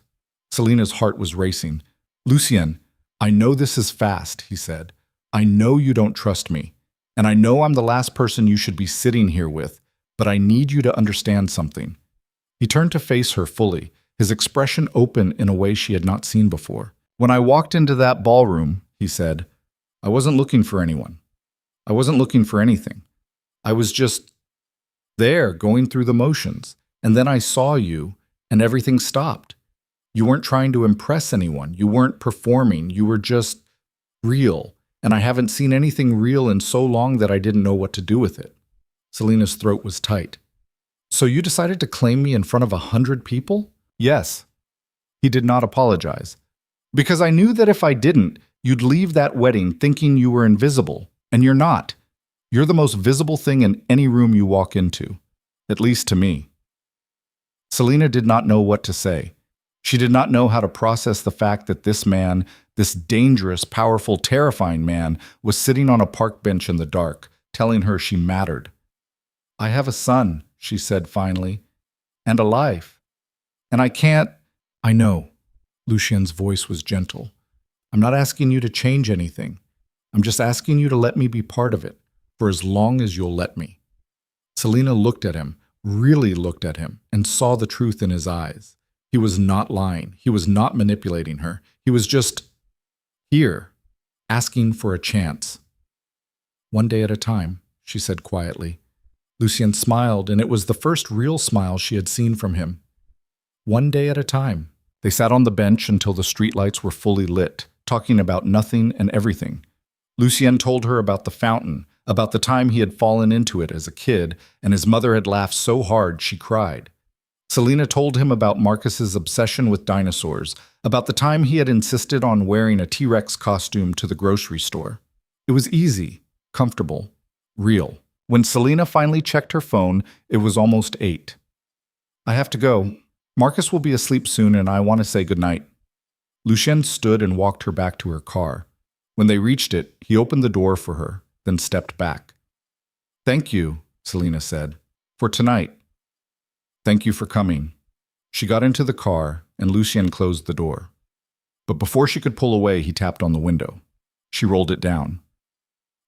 Selena's heart was racing. Lucien, I know this is fast, he said. I know you don't trust me. And I know I'm the last person you should be sitting here with, but I need you to understand something. He turned to face her fully, his expression open in a way she had not seen before. When I walked into that ballroom, he said, I wasn't looking for anyone. I wasn't looking for anything. I was just there, going through the motions. And then I saw you, and everything stopped. You weren't trying to impress anyone. You weren't performing. You were just real. And I haven't seen anything real in so long that I didn't know what to do with it. Selena's throat was tight. So you decided to claim me in front of 100 people? Yes. He did not apologize. Because I knew that if I didn't, you'd leave that wedding thinking you were invisible. And you're not. You're the most visible thing in any room you walk into. At least to me. Selena did not know what to say. She did not know how to process the fact that this man, this dangerous, powerful, terrifying man, was sitting on a park bench in the dark, telling her she mattered. I have a son, she said finally, and a life. And I can't. I know. Lucien's voice was gentle. I'm not asking you to change anything. I'm just asking you to let me be part of it, for as long as you'll let me. Selena looked at him, really looked at him, and saw the truth in his eyes. He was not lying. He was not manipulating her. He was just here, asking for a chance. One day at a time, she said quietly. Lucien smiled, and it was the first real smile she had seen from him. One day at a time. They sat on the bench until the streetlights were fully lit, talking about nothing and everything. Lucien told her about the fountain, about the time he had fallen into it as a kid, and his mother had laughed so hard she cried. Selena told him about Marcus's obsession with dinosaurs, about the time he had insisted on wearing a T-Rex costume to the grocery store. It was easy, comfortable, real. When Selena finally checked her phone, it was almost 8. I have to go. Marcus will be asleep soon and I want to say goodnight. Lucien stood and walked her back to her car. When they reached it, he opened the door for her, then stepped back. Thank you, Selena said, for tonight. Thank you for coming. She got into the car, and Lucien closed the door. But before she could pull away, he tapped on the window. She rolled it down.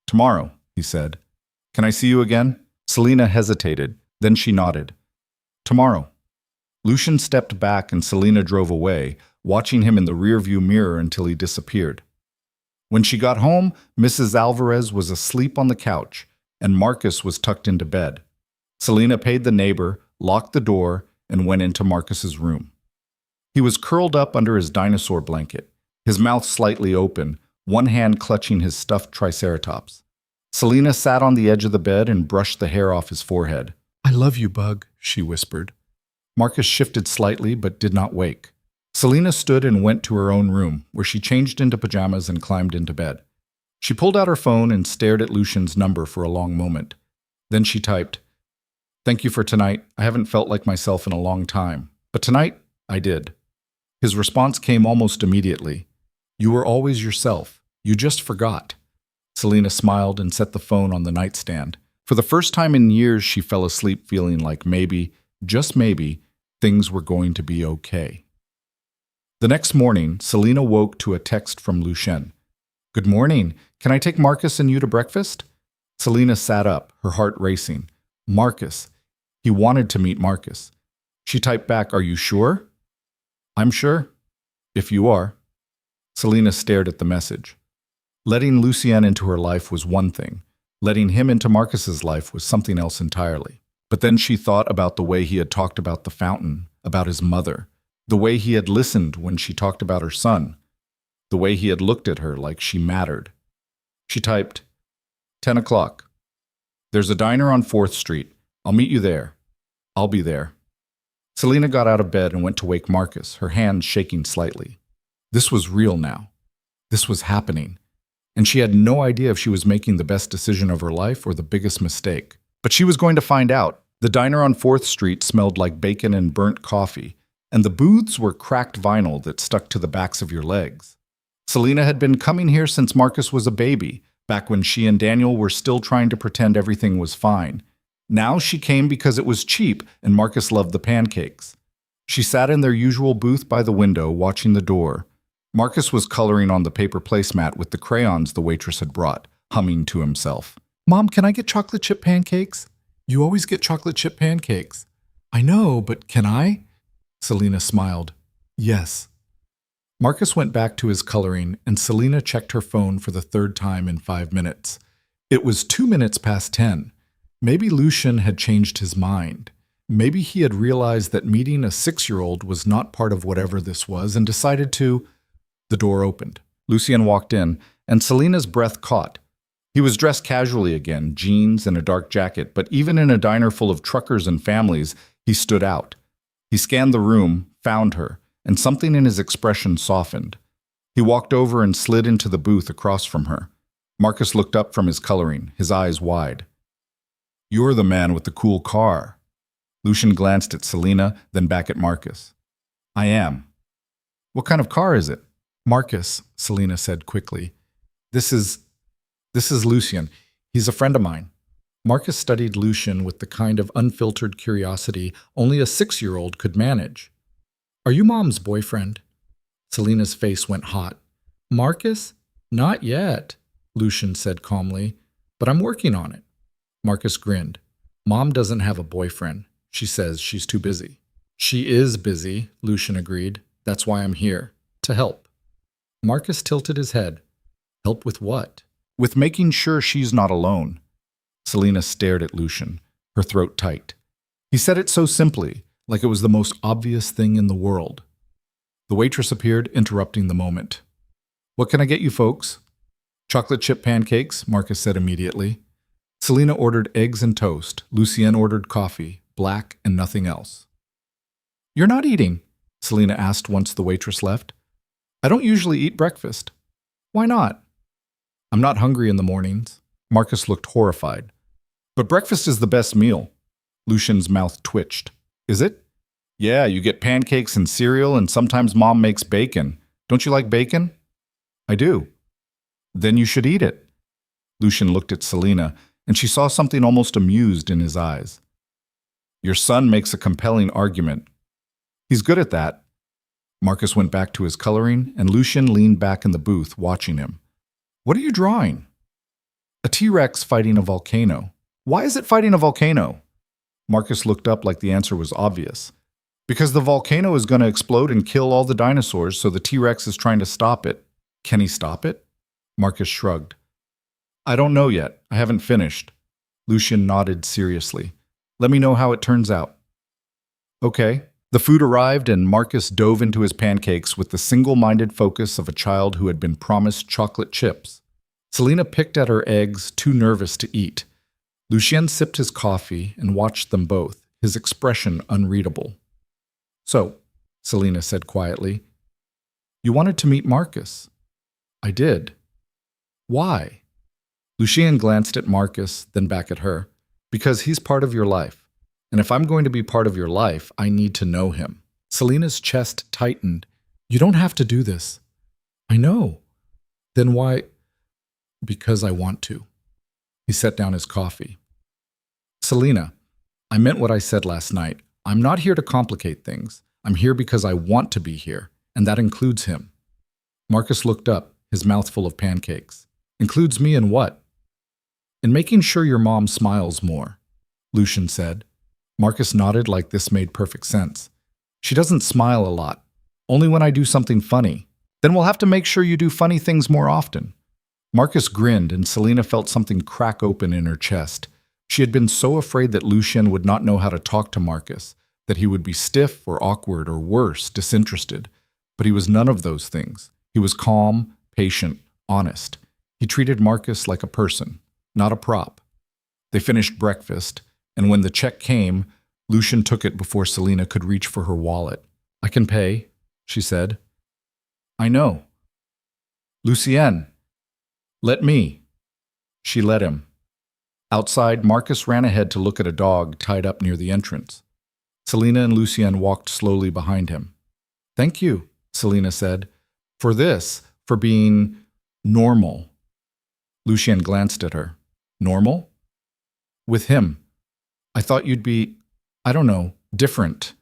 Tomorrow, he said. Can I see you again? Selena hesitated, then she nodded. Tomorrow. Lucien stepped back and Selena drove away, watching him in the rearview mirror until he disappeared. When she got home, Mrs. Alvarez was asleep on the couch, and Marcus was tucked into bed. Selena paid the neighbor, locked the door, and went into Marcus's room. He was curled up under his dinosaur blanket, his mouth slightly open, one hand clutching his stuffed triceratops. Selena sat on the edge of the bed and brushed the hair off his forehead. I love you, Bug, she whispered. Marcus shifted slightly but did not wake. Selena stood and went to her own room, where she changed into pajamas and climbed into bed. She pulled out her phone and stared at Lucien's number for a long moment. Then she typed, Thank you for tonight. I haven't felt like myself in a long time. But tonight, I did. His response came almost immediately. You were always yourself. You just forgot. Selena smiled and set the phone on the nightstand. For the first time in years, she fell asleep feeling like maybe, just maybe, things were going to be okay. The next morning, Selena woke to a text from Lucien. Good morning. Can I take Marcus and you to breakfast? Selena sat up, her heart racing. Marcus. He wanted to meet Marcus. She typed back, Are you sure? I'm sure. If you are. Selena stared at the message. Letting Lucien into her life was one thing. Letting him into Marcus's life was something else entirely. But then she thought about the way he had talked about the fountain, about his mother, the way he had listened when she talked about her son, the way he had looked at her like she mattered. She typed, 10 o'clock. There's a diner on 4th Street. I'll meet you there. I'll be there. Selena got out of bed and went to wake Marcus, her hands shaking slightly. This was real now. This was happening. And she had no idea if she was making the best decision of her life or the biggest mistake. But she was going to find out. The diner on 4th Street smelled like bacon and burnt coffee, and the booths were cracked vinyl that stuck to the backs of your legs. Selena had been coming here since Marcus was a baby, back when she and Daniel were still trying to pretend everything was fine. Now she came because it was cheap and Marcus loved the pancakes. She sat in their usual booth by the window, watching the door. Marcus was coloring on the paper placemat with the crayons the waitress had brought, humming to himself. Mom, can I get chocolate chip pancakes? You always get chocolate chip pancakes. I know, but can I? Selena smiled. Yes. Marcus went back to his coloring, and Selena checked her phone for the third time in 5 minutes. It was 2 minutes past 10. Maybe Lucian had changed his mind. Maybe he had realized that meeting a 6-year-old was not part of whatever this was and decided to... The door opened. Lucien walked in, and Selena's breath caught. He was dressed casually again, jeans and a dark jacket, but even in a diner full of truckers and families, he stood out. He scanned the room, found her, and something in his expression softened. He walked over and slid into the booth across from her. Marcus looked up from his coloring, his eyes wide. You're the man with the cool car. Lucian glanced at Selena, then back at Marcus. I am. What kind of car is it? Marcus, Selena said quickly. This is Lucian. He's a friend of mine. Marcus studied Lucian with the kind of unfiltered curiosity only a 6-year-old could manage. Are you Mom's boyfriend? Selena's face went hot. Marcus? Not yet, Lucian said calmly, but I'm working on it. Marcus grinned. Mom doesn't have a boyfriend. She says she's too busy. She is busy, Lucian agreed. That's why I'm here. To help. Marcus tilted his head. Help with what? With making sure she's not alone. Selena stared at Lucian, her throat tight. He said it so simply, like it was the most obvious thing in the world. The waitress appeared, interrupting the moment. What can I get you folks? Chocolate chip pancakes, Marcus said immediately. Selena ordered eggs and toast. Lucien ordered coffee, black and nothing else. You're not eating? Selena asked once the waitress left. I don't usually eat breakfast. Why not? I'm not hungry in the mornings. Marcus looked horrified. But breakfast is the best meal. Lucian's mouth twitched. Is it? Yeah, you get pancakes and cereal, and sometimes Mom makes bacon. Don't you like bacon? I do. Then you should eat it. Lucian looked at Selena, and she saw something almost amused in his eyes. Your son makes a compelling argument. He's good at that. Marcus went back to his coloring, and Lucian leaned back in the booth, watching him. What are you drawing? A T-Rex fighting a volcano. Why is it fighting a volcano? Marcus looked up like the answer was obvious. Because the volcano is going to explode and kill all the dinosaurs, so the T-Rex is trying to stop it. Can he stop it? Marcus shrugged. I don't know yet. I haven't finished. Lucian nodded seriously. Let me know how it turns out. Okay. The food arrived, and Marcus dove into his pancakes with the single-minded focus of a child who had been promised chocolate chips. Selena picked at her eggs, too nervous to eat. Lucien sipped his coffee and watched them both, his expression unreadable. So, Selena said quietly, you wanted to meet Marcus. I did. Why? Lucien glanced at Marcus, then back at her. Because he's part of your life. And if I'm going to be part of your life, I need to know him. Selena's chest tightened. You don't have to do this. I know. Then why? Because I want to. He set down his coffee. Selena, I meant what I said last night. I'm not here to complicate things. I'm here because I want to be here, and that includes him. Marcus looked up, his mouth full of pancakes. Includes me in what? In making sure your mom smiles more, Lucian said. Marcus nodded like this made perfect sense. She doesn't smile a lot, only when I do something funny. Then we'll have to make sure you do funny things more often. Marcus grinned, and Selena felt something crack open in her chest. She had been so afraid that Lucien would not know how to talk to Marcus, that he would be stiff or awkward or worse, disinterested. But he was none of those things. He was calm, patient, honest. He treated Marcus like a person, not a prop. They finished breakfast, and when the check came, Lucien took it before Selena could reach for her wallet. I can pay, she said. I know. Lucien, let me. She let him. Outside, Marcus ran ahead to look at a dog tied up near the entrance. Selena and Lucien walked slowly behind him. Thank you, Selena said, for being normal. Lucien glanced at her. Normal? With him. I thought you'd be, I don't know, different.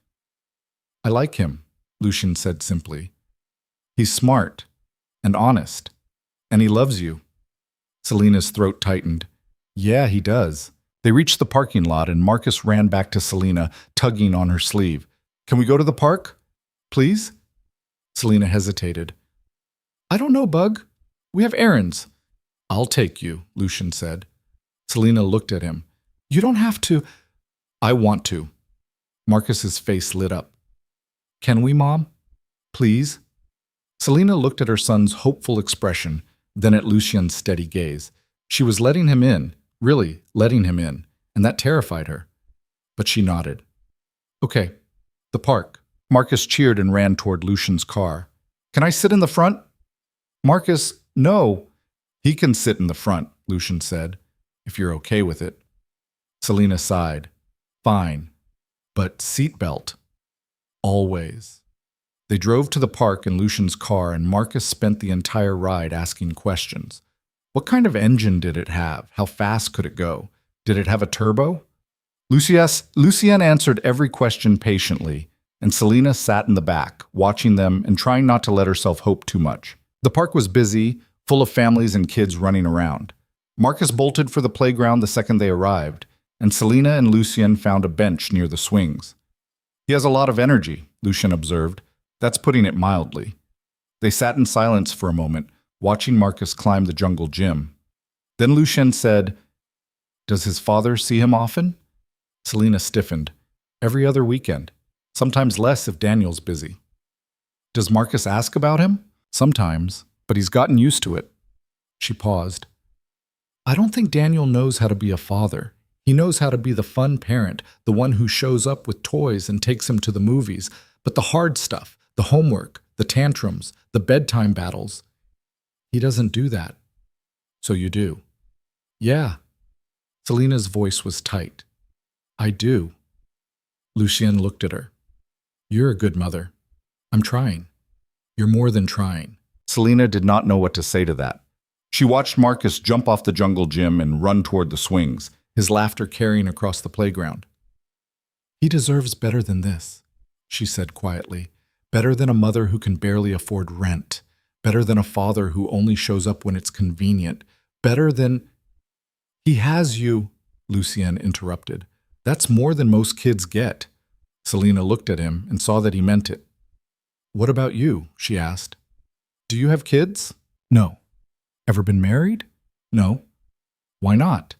I like him, Lucien said simply. He's smart and honest, and he loves you. Selena's throat tightened. Yeah, he does. They reached the parking lot and Marcus ran back to Selena, tugging on her sleeve. Can we go to the park? Please? Selena hesitated. I don't know, Bug. We have errands. I'll take you, Lucien said. Selena looked at him. You don't have to. I want to. Marcus's face lit up. Can we, Mom? Please? Selena looked at her son's hopeful expression, then at Lucien's steady gaze. She was letting him in, really letting him in, and that terrified her. But she nodded. Okay, the park. Marcus cheered and ran toward Lucien's car. Can I sit in the front? Marcus, no. He can sit in the front, Lucien said, if you're okay with it. Selena sighed. Fine. But seatbelt. Always. They drove to the park in Lucien's car and Marcus spent the entire ride asking questions. What kind of engine did it have? How fast could it go? Did it have a turbo? Lucien answered every question patiently, and Selena sat in the back, watching them and trying not to let herself hope too much. The park was busy, full of families and kids running around. Marcus bolted for the playground the second they arrived, and Selena and Lucien found a bench near the swings. He has a lot of energy, Lucien observed. That's putting it mildly. They sat in silence for a moment, watching Marcus climb the jungle gym. Then Lucien said, Does his father see him often? Selena stiffened. Every other weekend. Sometimes less if Daniel's busy. Does Marcus ask about him? Sometimes, but he's gotten used to it. She paused. I don't think Daniel knows how to be a father. He knows how to be the fun parent, the one who shows up with toys and takes him to the movies. But the hard stuff, the homework, the tantrums, the bedtime battles, he doesn't do that. So you do. Yeah. Selena's voice was tight. I do. Lucien looked at her. You're a good mother. I'm trying. You're more than trying. Selena did not know what to say to that. She watched Marcus jump off the jungle gym and run toward the swings, his laughter carrying across the playground. He deserves better than this, she said quietly. Better than a mother who can barely afford rent. Better than a father who only shows up when it's convenient. Better than... He has you, Lucien interrupted. That's more than most kids get. Selena looked at him and saw that he meant it. What about you? She asked. Do you have kids? No. Ever been married? No. Why not?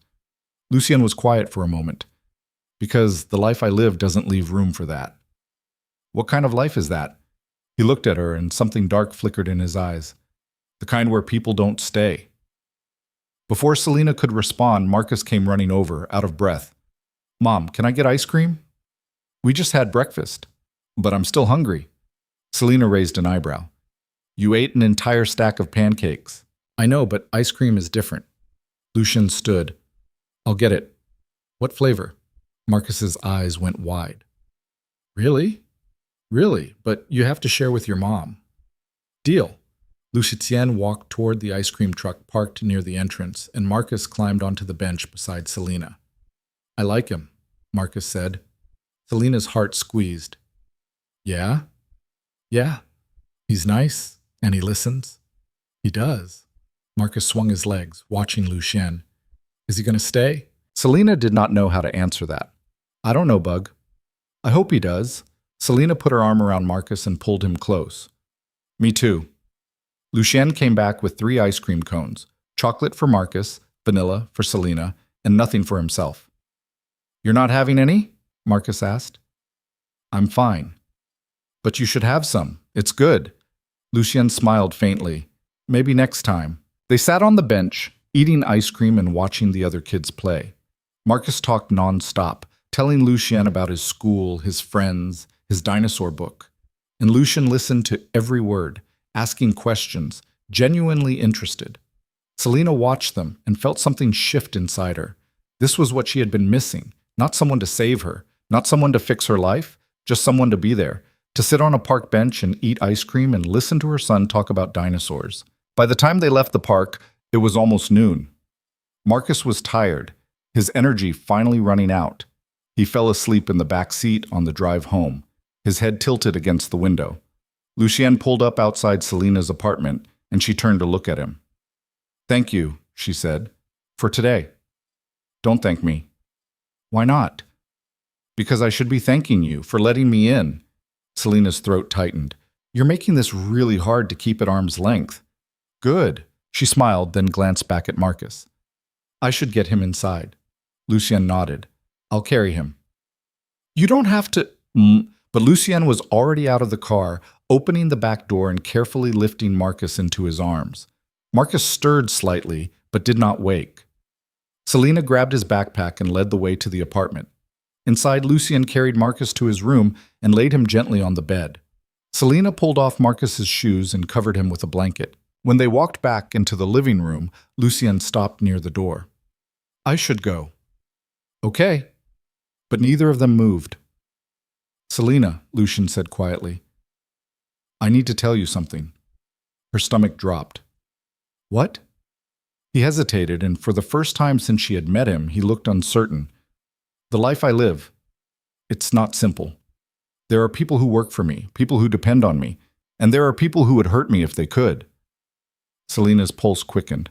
Lucien was quiet for a moment. Because the life I live doesn't leave room for that. What kind of life is that? He looked at her and something dark flickered in his eyes. The kind where people don't stay. Before Selena could respond, Marcus came running over, out of breath. Mom, can I get ice cream? We just had breakfast. But I'm still hungry. Selena raised an eyebrow. You ate an entire stack of pancakes. I know, but ice cream is different. Lucien stood. I'll get it. What flavor? Marcus's eyes went wide. Really? Really, but you have to share with your mom. Deal. Lucien walked toward the ice cream truck parked near the entrance, and Marcus climbed onto the bench beside Selena. I like him, Marcus said. Selena's heart squeezed. Yeah? Yeah. He's nice, and he listens. He does. Marcus swung his legs, watching Lucien. Is he going to stay? Selena did not know how to answer that. I don't know, Bug. I hope he does. Selena put her arm around Marcus and pulled him close. Me too. Lucien came back with 3 ice cream cones, chocolate for Marcus, vanilla for Selena, and nothing for himself. You're not having any? Marcus asked. I'm fine. But you should have some. It's good. Lucien smiled faintly. Maybe next time. They sat on the bench, eating ice cream and watching the other kids play. Marcus talked non-stop, telling Lucien about his school, his friends, his dinosaur book. And Lucien listened to every word, asking questions, genuinely interested. Selena watched them and felt something shift inside her. This was what she had been missing, not someone to save her, not someone to fix her life, just someone to be there, to sit on a park bench and eat ice cream and listen to her son talk about dinosaurs. By the time they left the park, it was almost noon. Marcus was tired, his energy finally running out. He fell asleep in the back seat on the drive home, his head tilted against the window. Lucienne pulled up outside Selena's apartment, and she turned to look at him. "Thank you," she said, "for today." "Don't thank me." "Why not?" "Because I should be thanking you for letting me in." Selena's throat tightened. "You're making this really hard to keep at arm's length." "Good." She smiled, then glanced back at Marcus. "I should get him inside." Lucienne nodded. "I'll carry him." "You don't have to—" But Lucienne was already out of the car, opening the back door and carefully lifting Marcus into his arms. Marcus stirred slightly, but did not wake. Selena grabbed his backpack and led the way to the apartment. Inside, Lucienne carried Marcus to his room and laid him gently on the bed. Selena pulled off Marcus's shoes and covered him with a blanket. When they walked back into the living room, Lucienne stopped near the door. "I should go." "Okay." But neither of them moved. "Selena," Lucienne said quietly, "I need to tell you something." Her stomach dropped. "What?" He hesitated, and for the first time since she had met him, he looked uncertain. "The life I live, it's not simple. There are people who work for me, people who depend on me, and there are people who would hurt me if they could." Selena's pulse quickened.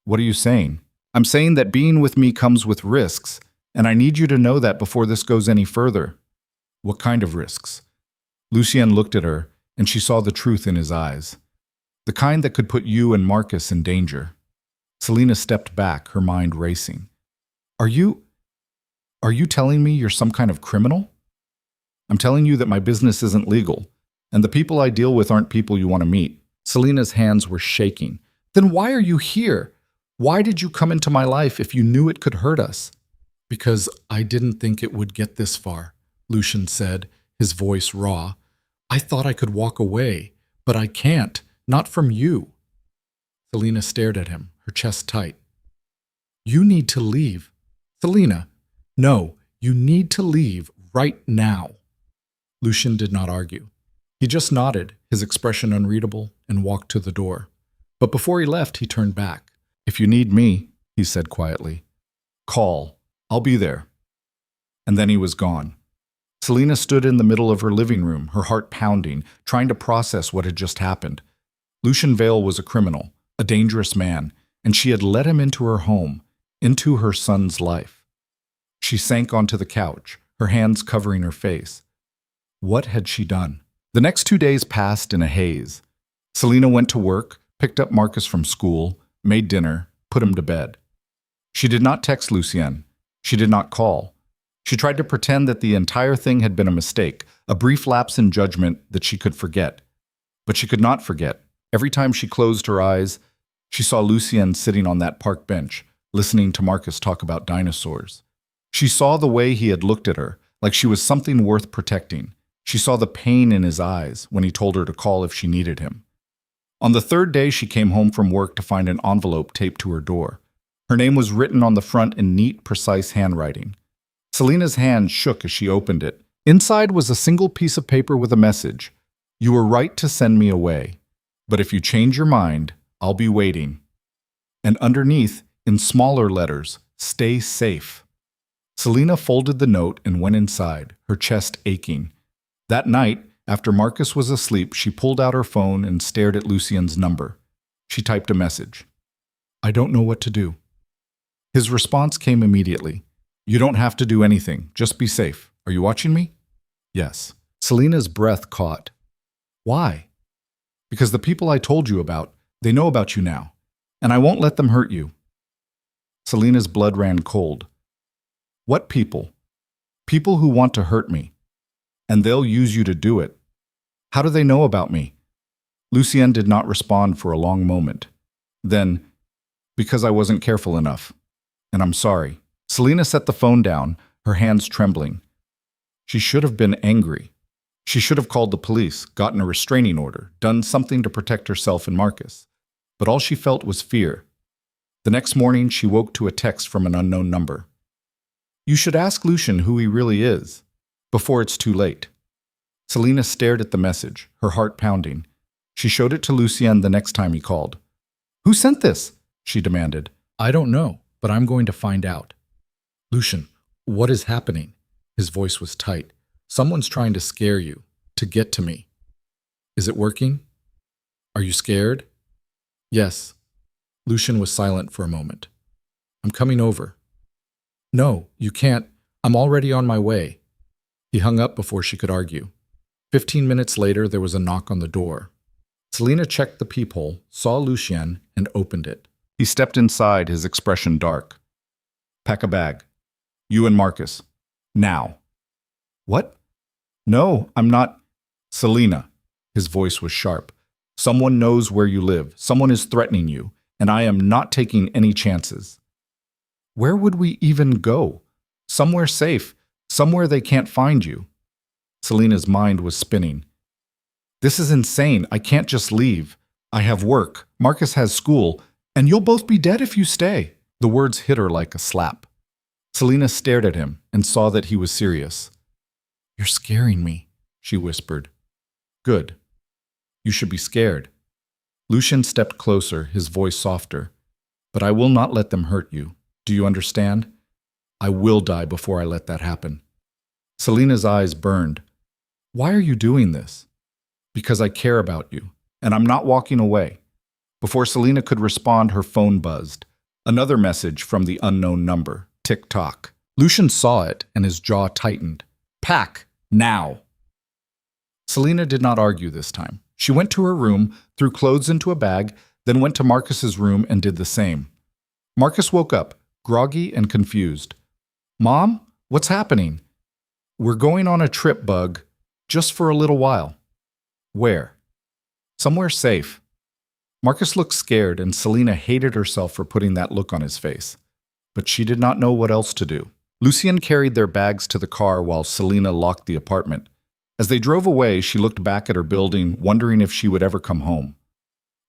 "What are you saying?" "I'm saying that being with me comes with risks, and I need you to know that before this goes any further." "What kind of risks?" Lucienne looked at her, and she saw the truth in his eyes. "The kind that could put you and Marcus in danger." Selena stepped back, her mind racing. Are you telling me you're some kind of criminal?" "I'm telling you that my business isn't legal, and the people I deal with aren't people you want to meet." Selena's hands were shaking. "Then why are you here? Why did you come into my life if you knew it could hurt us?" "Because I didn't think it would get this far," Lucienne said, his voice raw. "I thought I could walk away, but I can't, not from you." Selena stared at him, her chest tight. "You need to leave." "Selena, no, you need to leave right now." Lucienne did not argue. He just nodded, his expression unreadable, and walked to the door. But before he left, he turned back. "If you need me," he said quietly, "call. I'll be there." And then he was gone. Selena stood in the middle of her living room, her heart pounding, trying to process what had just happened. Lucienne Vale was a criminal, a dangerous man, and she had let him into her home, into her son's life. She sank onto the couch, her hands covering her face. What had she done? The next 2 days passed in a haze. Selena went to work, picked up Marcus from school, made dinner, put him to bed. She did not text Lucienne. She did not call. She tried to pretend that the entire thing had been a mistake, a brief lapse in judgment that she could forget. But she could not forget. Every time she closed her eyes, she saw Lucienne sitting on that park bench, listening to Marcus talk about dinosaurs. She saw the way he had looked at her, like she was something worth protecting. She saw the pain in his eyes when he told her to call if she needed him. On the third day, she came home from work to find an envelope taped to her door. Her name was written on the front in neat, precise handwriting. Selena's hand shook as she opened it. Inside was a single piece of paper with a message. "You were right to send me away, but if you change your mind, I'll be waiting." And underneath, in smaller letters, "Stay safe." Selena folded the note and went inside, her chest aching. That night, after Marcus was asleep, she pulled out her phone and stared at Lucienne's number. She typed a message. "I don't know what to do." His response came immediately. "You don't have to do anything. Just be safe. Are you watching me?" "Yes." Selena's breath caught. "Why?" "Because the people I told you about, they know about you now, and I won't let them hurt you." Selena's blood ran cold. "What people?" "People who want to hurt me. And they'll use you to do it." "How do they know about me?" Lucienne did not respond for a long moment. Then, "Because I wasn't careful enough. And I'm sorry." Selena set the phone down, her hands trembling. She should have been angry. She should have called the police, gotten a restraining order, done something to protect herself and Marcus. But all she felt was fear. The next morning, she woke to a text from an unknown number. "You should ask Lucian who he really is, before it's too late." Selena stared at the message, her heart pounding. She showed it to Lucienne the next time he called. "Who sent this?" she demanded. I don't know, but I'm going to find out. Lucian, what is happening? His voice was tight. Someone's trying to scare you, to get to me. Is it working? Are you scared? Yes. Lucian was silent for a moment. I'm coming over. No, you can't. I'm already on my way. He hung up before she could argue. 15 minutes later, there was a knock on the door. Selina checked the peephole, saw Lucien, and opened it. He stepped inside, his expression dark. Pack a bag. You and Marcus. Now. What? No, I'm not. Selina. His voice was sharp. Someone knows where you live. Someone is threatening you, and I am not taking any chances. Where would we even go? Somewhere safe. Somewhere they can't find you. Selina's mind was spinning. This is insane. I can't just leave. I have work. Marcus has school. And you'll both be dead if you stay. The words hit her like a slap. Selina stared at him and saw that he was serious. You're scaring me, she whispered. Good. You should be scared. Lucien stepped closer, his voice softer. But I will not let them hurt you. Do you understand? I will die before I let that happen. Selina's eyes burned. Why are you doing this? Because I care about you, and I'm not walking away. Before Selina could respond, her phone buzzed. Another message from the unknown number. Tick-tock. Lucien saw it, and his jaw tightened. Pack, now. Selina did not argue this time. She went to her room, threw clothes into a bag, then went to Marcus's room and did the same. Marcus woke up, groggy and confused. Mom, what's happening? We're going on a trip, Bug, just for a little while. Where? Somewhere safe. Marcus looked scared, and Selina hated herself for putting that look on his face. But she did not know what else to do. Lucien carried their bags to the car while Selina locked the apartment. As they drove away, she looked back at her building, wondering if she would ever come home.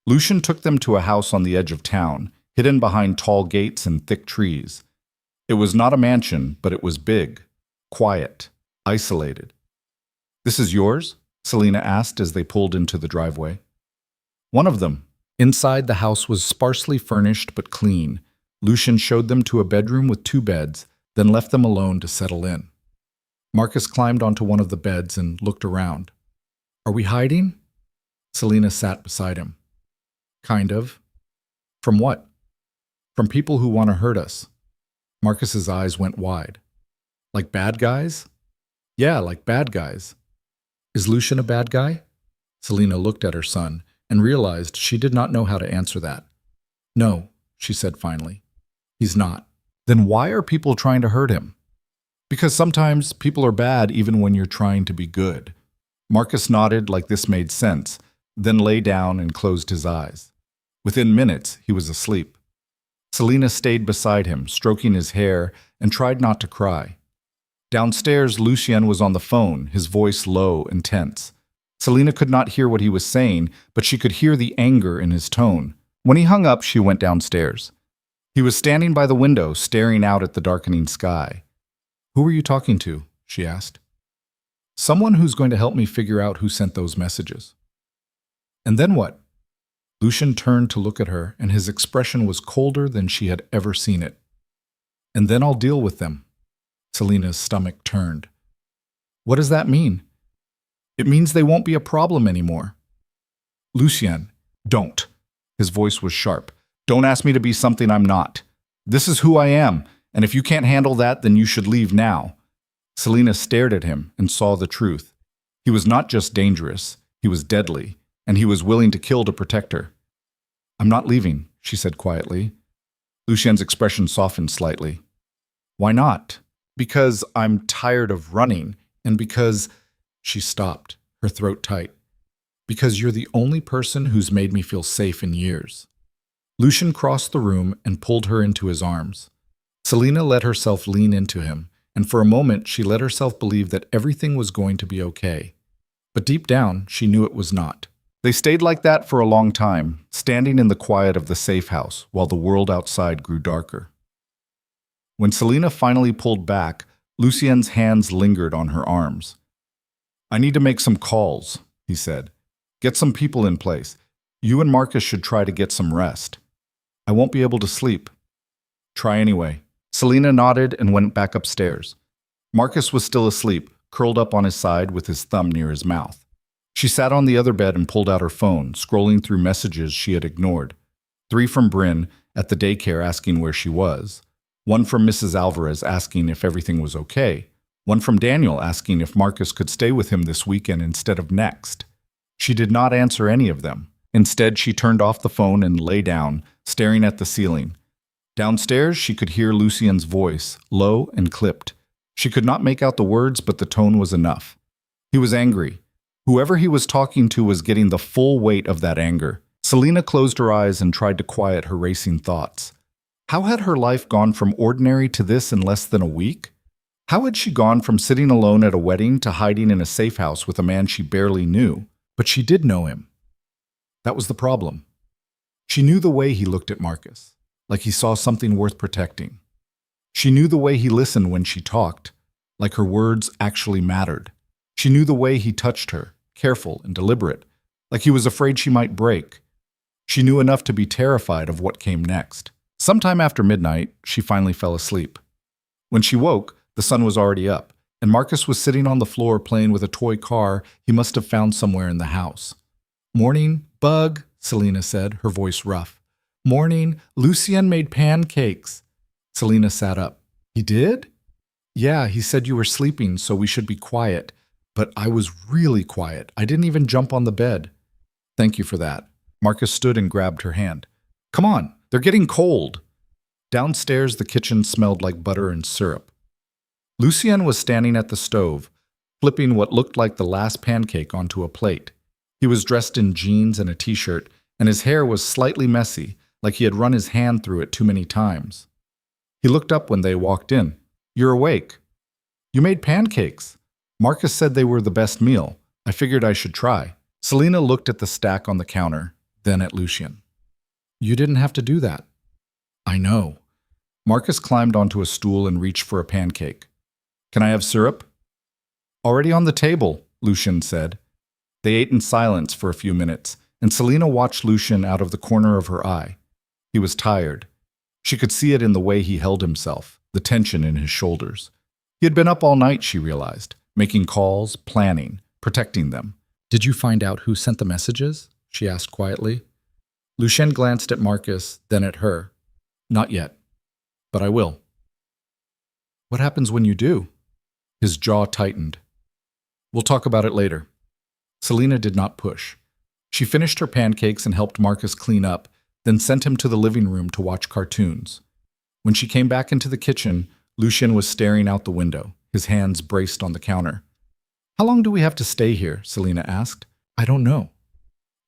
Lucien took them to a house on the edge of town, hidden behind tall gates and thick trees. It was not a mansion, but it was big, quiet, isolated. This is yours? Selina asked as they pulled into the driveway. One of them. Inside, the house was sparsely furnished but clean. Lucien showed them to a bedroom with 2 beds, then left them alone to settle in. Marcus climbed onto one of the beds and looked around. Are we hiding? Selina sat beside him. Kind of. From what? From people who want to hurt us. Marcus's eyes went wide. Like bad guys? Yeah, like bad guys. Is Lucien a bad guy? Selina looked at her son and realized she did not know how to answer that. No, she said finally. He's not. Then why are people trying to hurt him? Because sometimes people are bad even when you're trying to be good. Marcus nodded like this made sense, then lay down and closed his eyes. Within minutes, he was asleep. Selina stayed beside him, stroking his hair, and tried not to cry. Downstairs, Lucien was on the phone, his voice low and tense. Selina could not hear what he was saying, but she could hear the anger in his tone. When he hung up, she went downstairs. He was standing by the window, staring out at the darkening sky. Who are you talking to? She asked. Someone who's going to help me figure out who sent those messages. And then what? Lucien turned to look at her, and his expression was colder than she had ever seen it. And then I'll deal with them. Selina's stomach turned. What does that mean? It means they won't be a problem anymore. Lucien, don't. His voice was sharp. Don't ask me to be something I'm not. This is who I am, and if you can't handle that, then you should leave now. Selina stared at him and saw the truth. He was not just dangerous, he was deadly, and he was willing to kill to protect her. I'm not leaving, she said quietly. Lucien's expression softened slightly. Why not? Because I'm tired of running, and because... She stopped, her throat tight. Because you're the only person who's made me feel safe in years. Lucien crossed the room and pulled her into his arms. Selina let herself lean into him, and for a moment she let herself believe that everything was going to be okay. But deep down, she knew it was not. They stayed like that for a long time, standing in the quiet of the safe house while the world outside grew darker. When Selina finally pulled back, Lucien's hands lingered on her arms. I need to make some calls, he said. Get some people in place. You and Marcus should try to get some rest. I won't be able to sleep. Try anyway. Selena nodded and went back upstairs. Marcus was still asleep, curled up on his side with his thumb near his mouth. She sat on the other bed and pulled out her phone, scrolling through messages she had ignored. 3 from Bryn at the daycare asking where she was. 1 from Mrs. Alvarez asking if everything was okay. 1 from Daniel asking if Marcus could stay with him this weekend instead of next. She did not answer any of them. Instead, she turned off the phone and lay down, staring at the ceiling. Downstairs, she could hear Lucien's voice, low and clipped. She could not make out the words, but the tone was enough. He was angry. Whoever he was talking to was getting the full weight of that anger. Selena closed her eyes and tried to quiet her racing thoughts. How had her life gone from ordinary to this in less than a week? How had she gone from sitting alone at a wedding to hiding in a safe house with a man she barely knew? But she did know him. That was the problem. She knew the way he looked at Marcus, like he saw something worth protecting. She knew the way he listened when she talked, like her words actually mattered. She knew the way he touched her, careful and deliberate, like he was afraid she might break. She knew enough to be terrified of what came next. Sometime after midnight, she finally fell asleep. When she woke, the sun was already up, and Marcus was sitting on the floor playing with a toy car he must have found somewhere in the house. "Morning, Bug," Selena said, her voice rough. "Morning, Lucien made pancakes." Selena sat up. "He did?" "Yeah, he said you were sleeping, so we should be quiet. But I was really quiet. I didn't even jump on the bed." "Thank you for that." Marcus stood and grabbed her hand. "Come on, they're getting cold." Downstairs, the kitchen smelled like butter and syrup. Lucien was standing at the stove, flipping what looked like the last pancake onto a plate. He was dressed in jeans and a t-shirt, and his hair was slightly messy, like he had run his hand through it too many times. He looked up when they walked in. "You're awake." "You made pancakes." "Marcus said they were the best meal. I figured I should try." Selena looked at the stack on the counter, then at Lucien. "You didn't have to do that." "I know." Marcus climbed onto a stool and reached for a pancake. "Can I have syrup?" "Already on the table," Lucien said. They ate in silence for a few minutes, and Selena watched Lucien out of the corner of her eye. He was tired. She could see it in the way he held himself, the tension in his shoulders. He had been up all night, she realized, making calls, planning, protecting them. "Did you find out who sent the messages?" she asked quietly. Lucien glanced at Marcus, then at her. "Not yet, but I will." "What happens when you do?" His jaw tightened. "We'll talk about it later." Selena did not push. She finished her pancakes and helped Marcus clean up, then sent him to the living room to watch cartoons. When she came back into the kitchen, Lucien was staring out the window, his hands braced on the counter. "How long do we have to stay here?" Selena asked. "I don't know."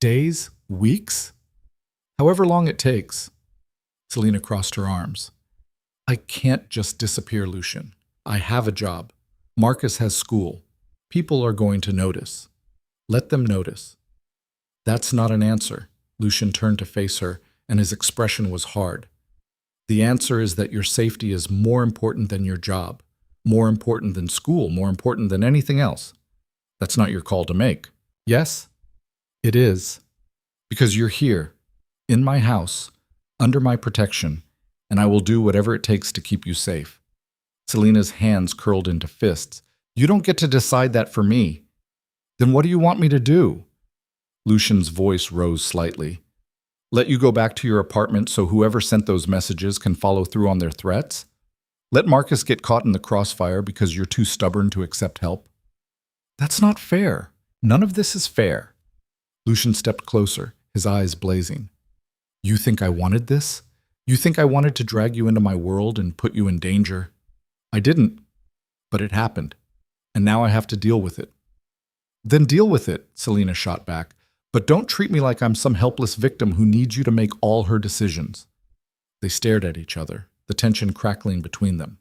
"Days? Weeks?" "However long it takes." Selena crossed her arms. "I can't just disappear, Lucien. I have a job. Marcus has school. People are going to notice. Let them notice." "That's not an answer." Lucien turned to face her, and his expression was hard. "The answer is that your safety is more important than your job, more important than school, more important than anything else. That's not your call to make." "Yes, it is. Because you're here, in my house, under my protection, and I will do whatever it takes to keep you safe." Selena's hands curled into fists. "You don't get to decide that for me." "Then what do you want me to do?" Lucien's voice rose slightly. "Let you go back to your apartment so whoever sent those messages can follow through on their threats? Let Marcus get caught in the crossfire because you're too stubborn to accept help?" "That's not fair. None of this is fair." Lucien stepped closer, his eyes blazing. "You think I wanted this? You think I wanted to drag you into my world and put you in danger? I didn't, but it happened, and now I have to deal with it." "Then deal with it," Selena shot back. "But don't treat me like I'm some helpless victim who needs you to make all her decisions." They stared at each other, the tension crackling between them.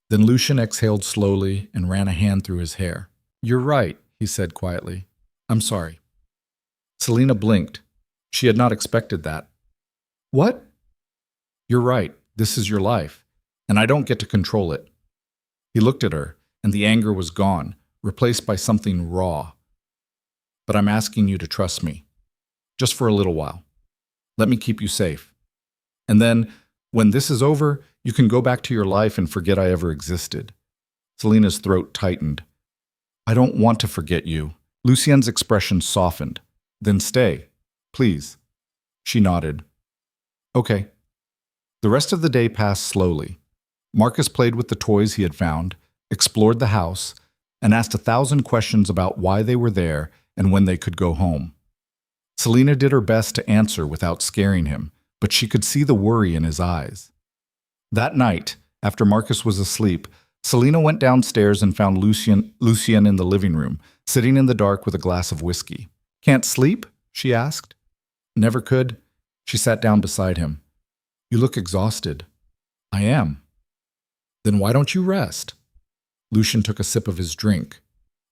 Then Lucien exhaled slowly and ran a hand through his hair. "You're right," he said quietly. "I'm sorry." Selena blinked. She had not expected that. "What?" "You're right. This is your life, and I don't get to control it." He looked at her, and the anger was gone, replaced by something raw. "But I'm asking you to trust me. Just for a little while. Let me keep you safe. And then, When this is over, you can go back to your life and forget I ever existed. Selina's throat tightened. I don't want to forget you. Lucien's expression softened. Then stay, please. She nodded. Okay. The rest of the day passed slowly. Marcus played with the toys he had found, explored the house, and asked 1,000 questions about why they were there and when they could go home. Selina did her best to answer without scaring him, but she could see the worry in his eyes. That night, after Marcus was asleep, Selina went downstairs and found Lucien in the living room, sitting in the dark with a glass of whiskey. Can't sleep? She asked. Never could. She sat down beside him. You look exhausted. I am. Then why don't you rest? Lucien took a sip of his drink.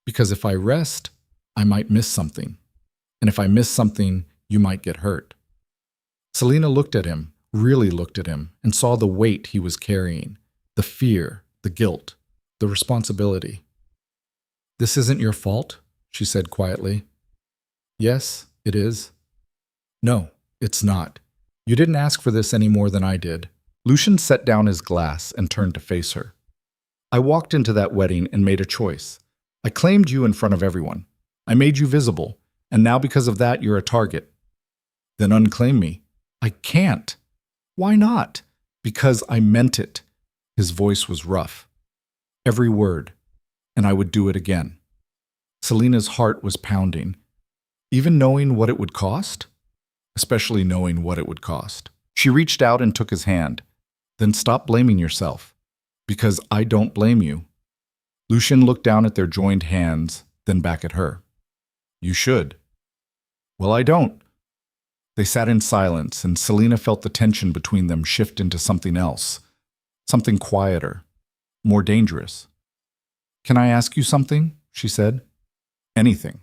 Because if I rest, I might miss something. And if I miss something, you might get hurt. Selina looked at him, really looked at him, and saw the weight he was carrying, the fear, the guilt, the responsibility. This isn't your fault, she said quietly. Yes, it is. No, it's not. You didn't ask for this any more than I did. Lucien set down his glass and turned to face her. I walked into that wedding and made a choice. I claimed you in front of everyone. I made you visible, and now because of that you're a target. Then unclaim me. I can't. Why not? Because I meant it. His voice was rough. Every word. And I would do it again. Selina's heart was pounding. Even knowing what it would cost? Especially knowing what it would cost. She reached out and took his hand. Then stop blaming yourself. Because I don't blame you. Lucien looked down at their joined hands, then back at her. You should. Well, I don't. They sat in silence, and Selina felt the tension between them shift into something else. Something quieter. More dangerous. Can I ask you something? She said. Anything.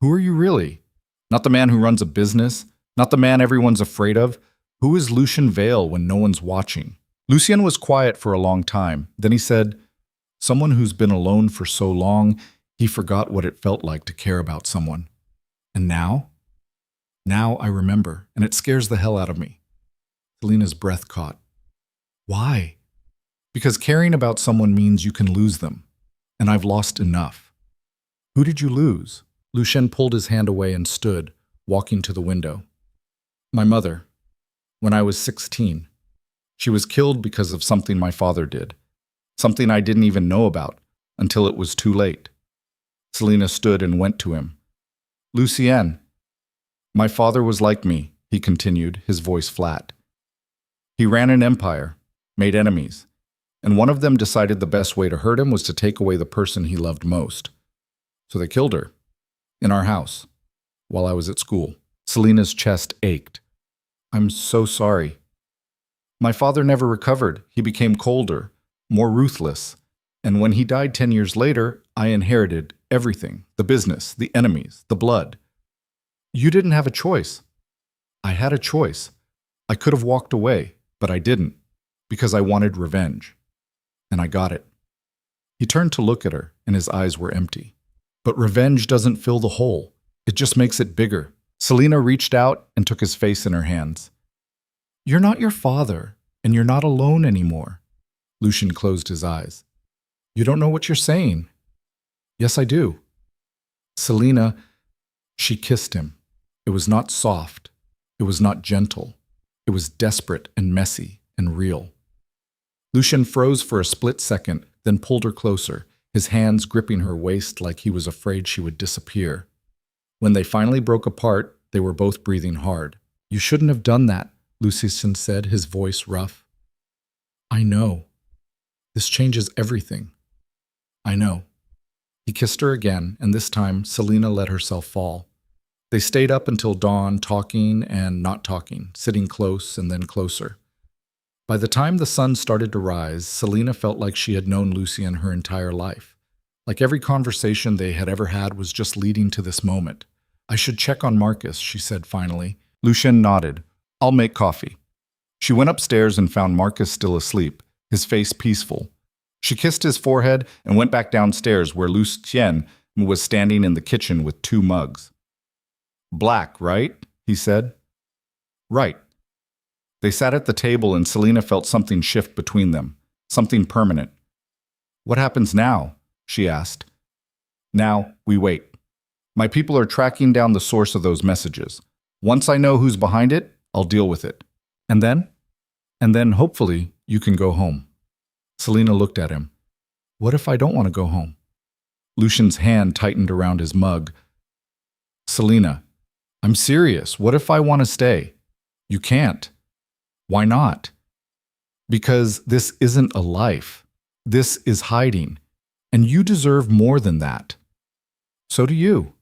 Who are you really? Not the man who runs a business, not the man everyone's afraid of. Who is Lucien Vale when no one's watching? Lucien was quiet for a long time. Then he said, someone who's been alone for so long, he forgot what it felt like to care about someone. And now? Now I remember, and it scares the hell out of me. Selina's breath caught. Why? Because caring about someone means you can lose them. And I've lost enough. Who did you lose? Lucien pulled his hand away and stood, walking to the window. My mother. When I was 16. She was killed because of something my father did. Something I didn't even know about, until it was too late. Selina stood and went to him. Lucien. My father was like me, he continued, his voice flat. He ran an empire, made enemies, and one of them decided the best way to hurt him was to take away the person he loved most. So they killed her, in our house, while I was at school. Selina's chest ached. I'm so sorry. My father never recovered. He became colder, more ruthless, and when he died 10 years later, I inherited everything, the business, the enemies, the blood. You didn't have a choice. I had a choice. I could have walked away, but I didn't, because I wanted revenge. And I got it. He turned to look at her, and his eyes were empty. But revenge doesn't fill the hole. It just makes it bigger. Selina reached out and took his face in her hands. You're not your father, and you're not alone anymore. Lucien closed his eyes. You don't know what you're saying. Yes, I do. Selina, she kissed him. It was not soft. It was not gentle. It was desperate and messy and real. Lucien froze for a split second, then pulled her closer, his hands gripping her waist like he was afraid she would disappear. When they finally broke apart, they were both breathing hard. You shouldn't have done that, Lucien said, his voice rough. I know. This changes everything. I know. He kissed her again, and this time Selina let herself fall. They stayed up until dawn, talking and not talking, sitting close and then closer. By the time the sun started to rise, Selina felt like she had known Lucien her entire life. Like every conversation they had ever had was just leading to this moment. I should check on Marcus, she said finally. Lucien nodded. I'll make coffee. She went upstairs and found Marcus still asleep, his face peaceful. She kissed his forehead and went back downstairs where Lucien was standing in the kitchen with 2 mugs. Black, right? He said. Right. They sat at the table and Selena felt something shift between them, something permanent. "What happens now?" she asked. "Now, we wait. My people are tracking down the source of those messages. Once I know who's behind it, I'll deal with it. And then? And then, hopefully, you can go home." Selena looked at him. "What if I don't want to go home?" Lucian's hand tightened around his mug. "Selena, I'm serious. What if I want to stay?" "You can't." "Why not?" "Because this isn't a life. This is hiding. And you deserve more than that." "So do you."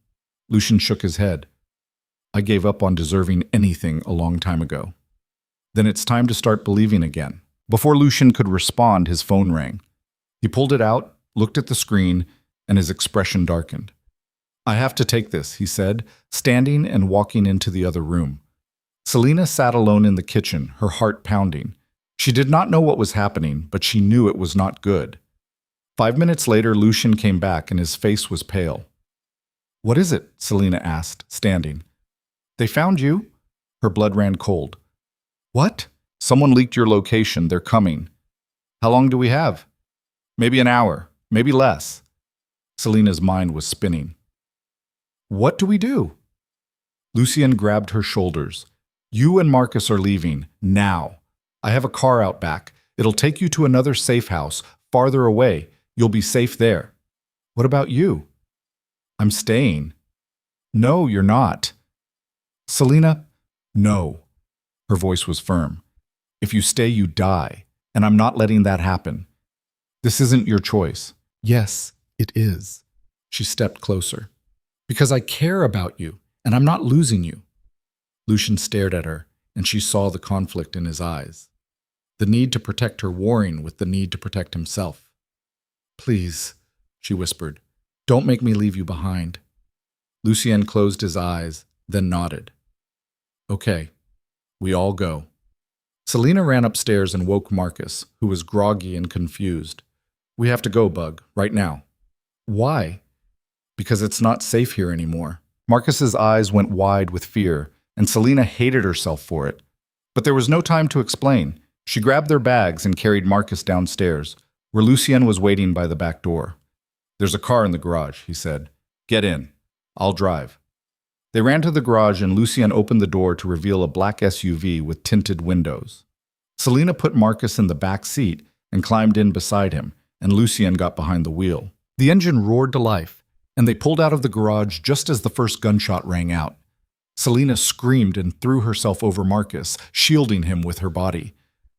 Lucian shook his head. "I gave up on deserving anything a long time ago." "Then it's time to start believing again." Before Lucian could respond, his phone rang. He pulled it out, looked at the screen, and his expression darkened. "I have to take this," he said, standing and walking into the other room. Selena sat alone in the kitchen, her heart pounding. She did not know what was happening, but she knew it was not good. 5 minutes later, Lucian came back and his face was pale. "What is it?" Selena asked, standing. "They found you." Her blood ran cold. "What?" "Someone leaked your location. They're coming." "How long do we have?" "Maybe an hour, maybe less." Selena's mind was spinning. "What do we do?" Lucian grabbed her shoulders. "You and Marcus are leaving, now. I have a car out back. It'll take you to another safe house, farther away. You'll be safe there." "What about you?" "I'm staying." "No, you're not." "Selena, no." Her voice was firm. "If you stay, you die, and I'm not letting that happen. This isn't your choice." "Yes, it is." She stepped closer. "Because I care about you, and I'm not losing you." Lucian stared at her, and she saw the conflict in his eyes. The need to protect her warring with the need to protect himself. "Please," she whispered, "don't make me leave you behind." Lucien closed his eyes, then nodded. "Okay, we all go." Selena ran upstairs and woke Marcus, who was groggy and confused. "We have to go, Bug, right now." "Why?" "Because it's not safe here anymore." Marcus's eyes went wide with fear, and Selena hated herself for it. But there was no time to explain. She grabbed their bags and carried Marcus downstairs, where Lucien was waiting by the back door. "There's a car in the garage," he said. "Get in. I'll drive." They ran to the garage and Lucien opened the door to reveal a black SUV with tinted windows. Selena put Marcus in the back seat and climbed in beside him, and Lucien got behind the wheel. The engine roared to life, and they pulled out of the garage just as the first gunshot rang out. Selena screamed and threw herself over Marcus, shielding him with her body.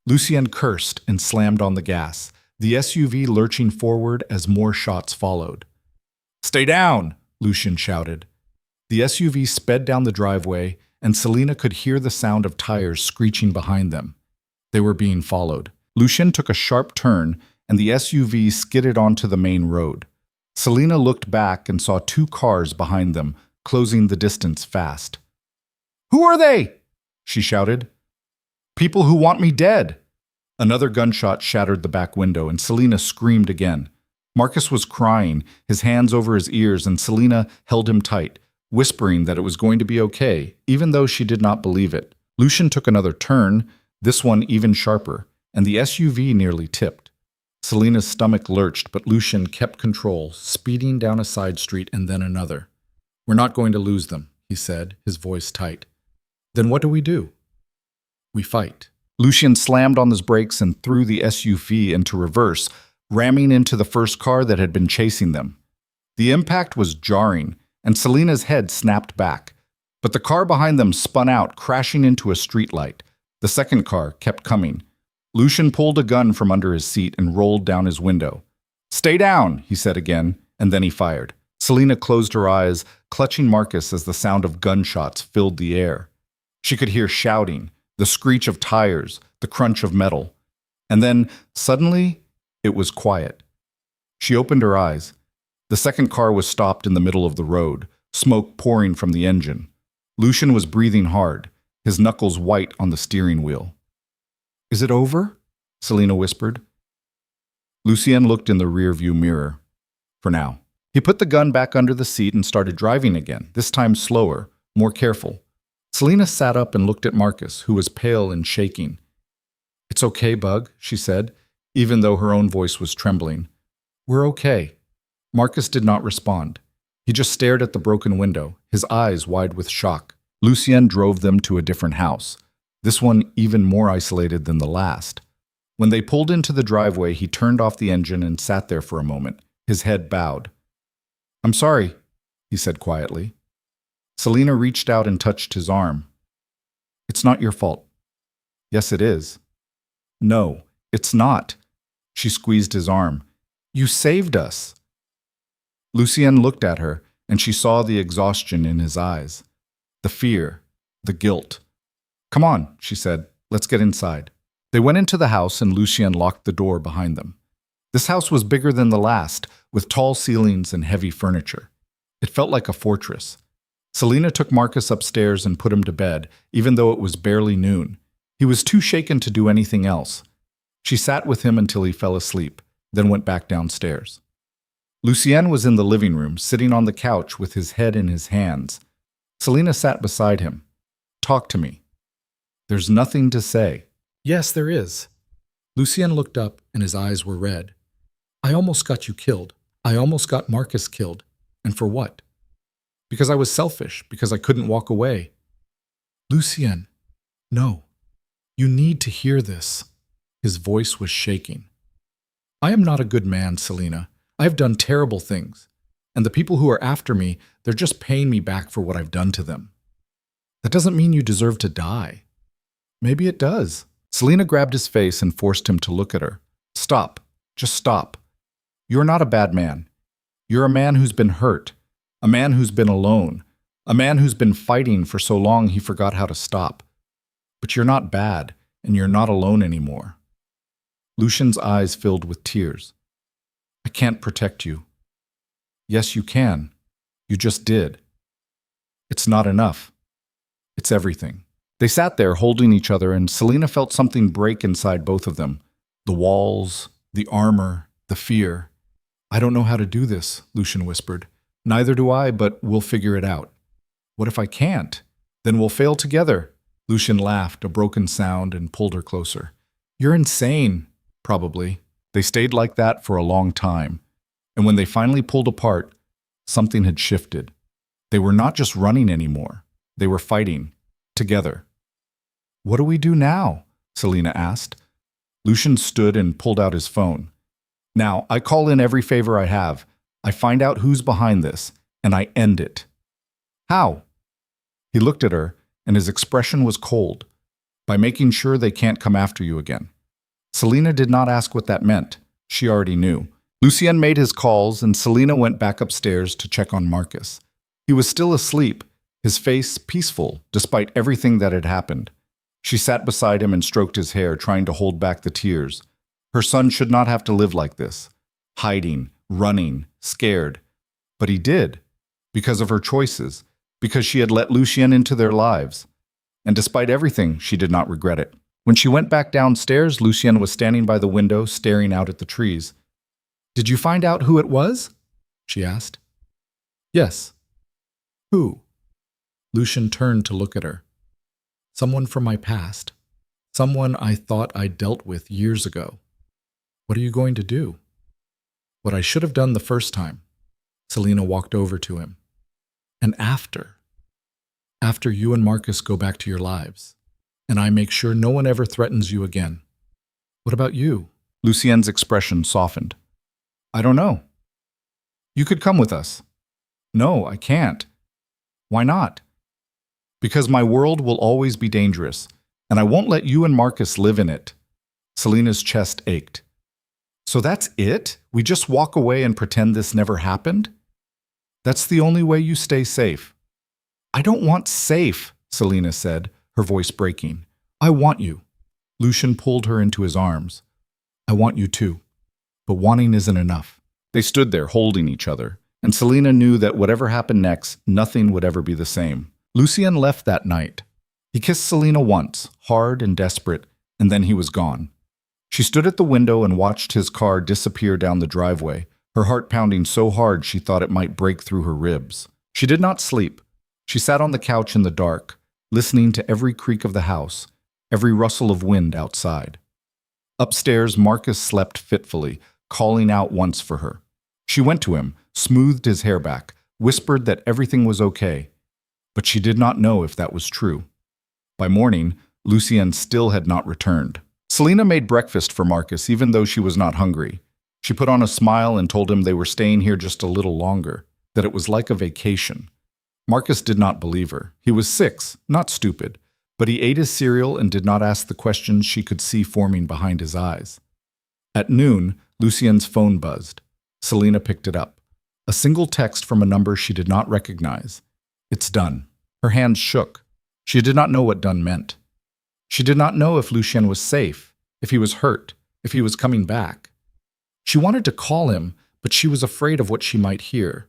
Lucien cursed and slammed on the gas, the SUV lurching forward as more shots followed. "Stay down!" Lucien shouted. The SUV sped down the driveway, and Selena could hear the sound of tires screeching behind them. They were being followed. Lucien took a sharp turn, and the SUV skidded onto the main road. Selena looked back and saw 2 cars behind them, closing the distance fast. "Who are they?" she shouted. "People who want me dead." Another gunshot shattered the back window, and Selena screamed again. Marcus was crying, his hands over his ears, and Selena held him tight, whispering that it was going to be okay, even though she did not believe it. Lucien took another turn, this one even sharper, and the SUV nearly tipped. Selena's stomach lurched, but Lucien kept control, speeding down a side street and then another. "We're not going to lose them," he said, his voice tight. "Then what do? We fight." Lucien slammed on his brakes and threw the SUV into reverse, ramming into the first car that had been chasing them. The impact was jarring, and Selena's head snapped back. But the car behind them spun out, crashing into a streetlight. The second car kept coming. Lucien pulled a gun from under his seat and rolled down his window. "Stay down," he said again, and then he fired. Selena closed her eyes, clutching Marcus as the sound of gunshots filled the air. She could hear shouting, the screech of tires, the crunch of metal. And then, suddenly, it was quiet. She opened her eyes. The second car was stopped in the middle of the road, smoke pouring from the engine. Lucien was breathing hard, his knuckles white on the steering wheel. "Is it over?" Selena whispered. Lucien looked in the rearview mirror. For now. He put the gun back under the seat and started driving again, this time slower, more careful. Selena sat up and looked at Marcus, who was pale and shaking. "It's okay, Bug," she said, even though her own voice was trembling. "We're okay." Marcus did not respond. He just stared at the broken window, his eyes wide with shock. Lucien drove them to a different house, this one even more isolated than the last. When they pulled into the driveway, he turned off the engine and sat there for a moment, his head bowed. "I'm sorry," he said quietly. Selena reached out and touched his arm. "It's not your fault." "Yes, it is." "No, it's not." She squeezed his arm. "You saved us." Lucien looked at her, and she saw the exhaustion in his eyes. The fear, the guilt. "Come on," she said. "Let's get inside." They went into the house, and Lucien locked the door behind them. This house was bigger than the last, with tall ceilings and heavy furniture. It felt like a fortress. Selena took Marcus upstairs and put him to bed, even though it was barely noon. He was too shaken to do anything else. She sat with him until he fell asleep, then went back downstairs. Lucien was in the living room, sitting on the couch with his head in his hands. Selena sat beside him. "Talk to me." "There's nothing to say." "Yes, there is." Lucien looked up, and his eyes were red. "I almost got you killed. I almost got Marcus killed. And for what? Because I was selfish, because I couldn't walk away." "Lucien, no. You need to hear this." His voice was shaking. "I am not a good man, Selena. I have done terrible things. And the people who are after me, they're just paying me back for what I've done to them. That doesn't mean you deserve to die." "Maybe it does." Selena grabbed his face and forced him to look at her. "Stop. Just stop. You're not a bad man. You're a man who's been hurt, a man who's been alone, a man who's been fighting for so long he forgot how to stop. But you're not bad, and you're not alone anymore." Lucien's eyes filled with tears. "I can't protect you." "Yes, you can. You just did. It's not enough. It's everything." They sat there holding each other, and Selena felt something break inside both of them. The walls, the armor, the fear. "I don't know how to do this," Lucien whispered. "Neither do I, but we'll figure it out." "What if I can't? Then we'll fail together." Lucien laughed, a broken sound, and pulled her closer. "You're insane." "Probably." They stayed like that for a long time. And when they finally pulled apart, something had shifted. They were not just running anymore. They were fighting. Together. "What do we do now?" Selena asked. Lucien stood and pulled out his phone. "Now, I call in every favor I have. I find out who's behind this, and I end it." "How?" He looked at her, and his expression was cold. "By making sure they can't come after you again." Selena did not ask what that meant. She already knew. Lucien made his calls, and Selena went back upstairs to check on Marcus. He was still asleep, his face peaceful despite everything that had happened. She sat beside him and stroked his hair, trying to hold back the tears. Her son should not have to live like this, hiding, running, scared. But he did, because of her choices, because she had let Lucien into their lives. And despite everything, she did not regret it. When she went back downstairs, Lucien was standing by the window, staring out at the trees. "Did you find out who it was?" she asked. "Yes." "Who?" Lucien turned to look at her. "Someone from my past. Someone I thought I dealt with years ago." "What are you going to do?" "What I should have done the first time." Selena walked over to him. "And after you and Marcus go back to your lives, and I make sure no one ever threatens you again." "What about you?" Lucien's expression softened. "I don't know." "You could come with us." "No, I can't." "Why not?" "Because my world will always be dangerous, and I won't let you and Marcus live in it." Selena's chest ached. "So that's it? We just walk away and pretend this never happened?" "That's the only way you stay safe." "I don't want safe," Selena said, her voice breaking. "I want you." Lucien pulled her into his arms. "I want you too. But wanting isn't enough." They stood there holding each other, and Selena knew that whatever happened next, nothing would ever be the same. Lucien left that night. He kissed Selena once, hard and desperate, and then he was gone. She stood at the window and watched his car disappear down the driveway, her heart pounding so hard she thought it might break through her ribs. She did not sleep. She sat on the couch in the dark, listening to every creak of the house, every rustle of wind outside. Upstairs, Marcus slept fitfully, calling out once for her. She went to him, smoothed his hair back, whispered that everything was okay, but she did not know if that was true. By morning, Lucien still had not returned. Selena made breakfast for Marcus even though she was not hungry. She put on a smile and told him they were staying here just a little longer, that it was like a vacation. Marcus did not believe her. He was 6, not stupid, but he ate his cereal and did not ask the questions she could see forming behind his eyes. At noon, Lucien's phone buzzed. Selena picked it up. A single text from a number she did not recognize. "It's done." Her hands shook. She did not know what done meant. She did not know if Lucien was safe, if he was hurt, if he was coming back. She wanted to call him, but she was afraid of what she might hear.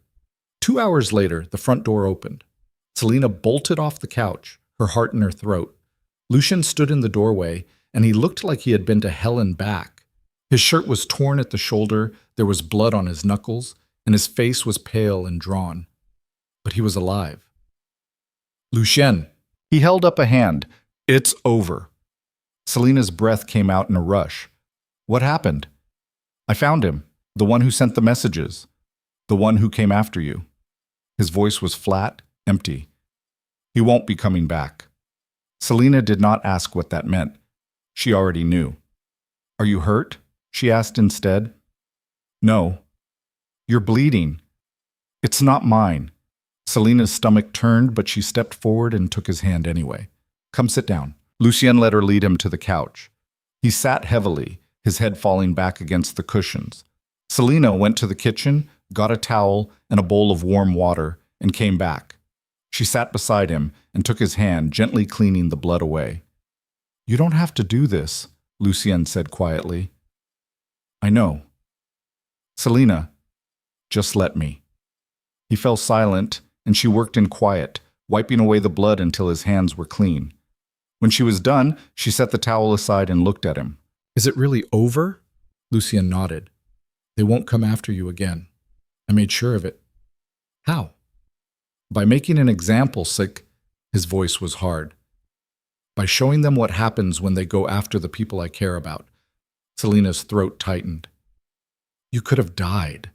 2 hours later, the front door opened. Selena bolted off the couch, her heart in her throat. Lucien stood in the doorway, and he looked like he had been to hell and back. His shirt was torn at the shoulder, there was blood on his knuckles, and his face was pale and drawn. But he was alive. "Lucien." He held up a hand. "It's over." Selena's breath came out in a rush. "What happened?" "I found him, the one who sent the messages, the one who came after you." His voice was flat, empty. "He won't be coming back." Selena did not ask what that meant. She already knew. "Are you hurt?" she asked instead. "No." "You're bleeding." "It's not mine." Selena's stomach turned, but she stepped forward and took his hand anyway. "Come sit down." Lucien let her lead him to the couch. He sat heavily, his head falling back against the cushions. Selena went to the kitchen, got a towel and a bowl of warm water, and came back. She sat beside him and took his hand, gently cleaning the blood away. "You don't have to do this," Lucien said quietly. "I know." "Selena, just let me." He fell silent, and she worked in quiet, wiping away the blood until his hands were clean. When she was done, she set the towel aside and looked at him. "Is it really over?" Lucien nodded. "They won't come after you again. I made sure of it." "How?" "By making an example, Sick." His voice was hard. "By showing them what happens when they go after the people I care about." Selena's throat tightened. "You could have died."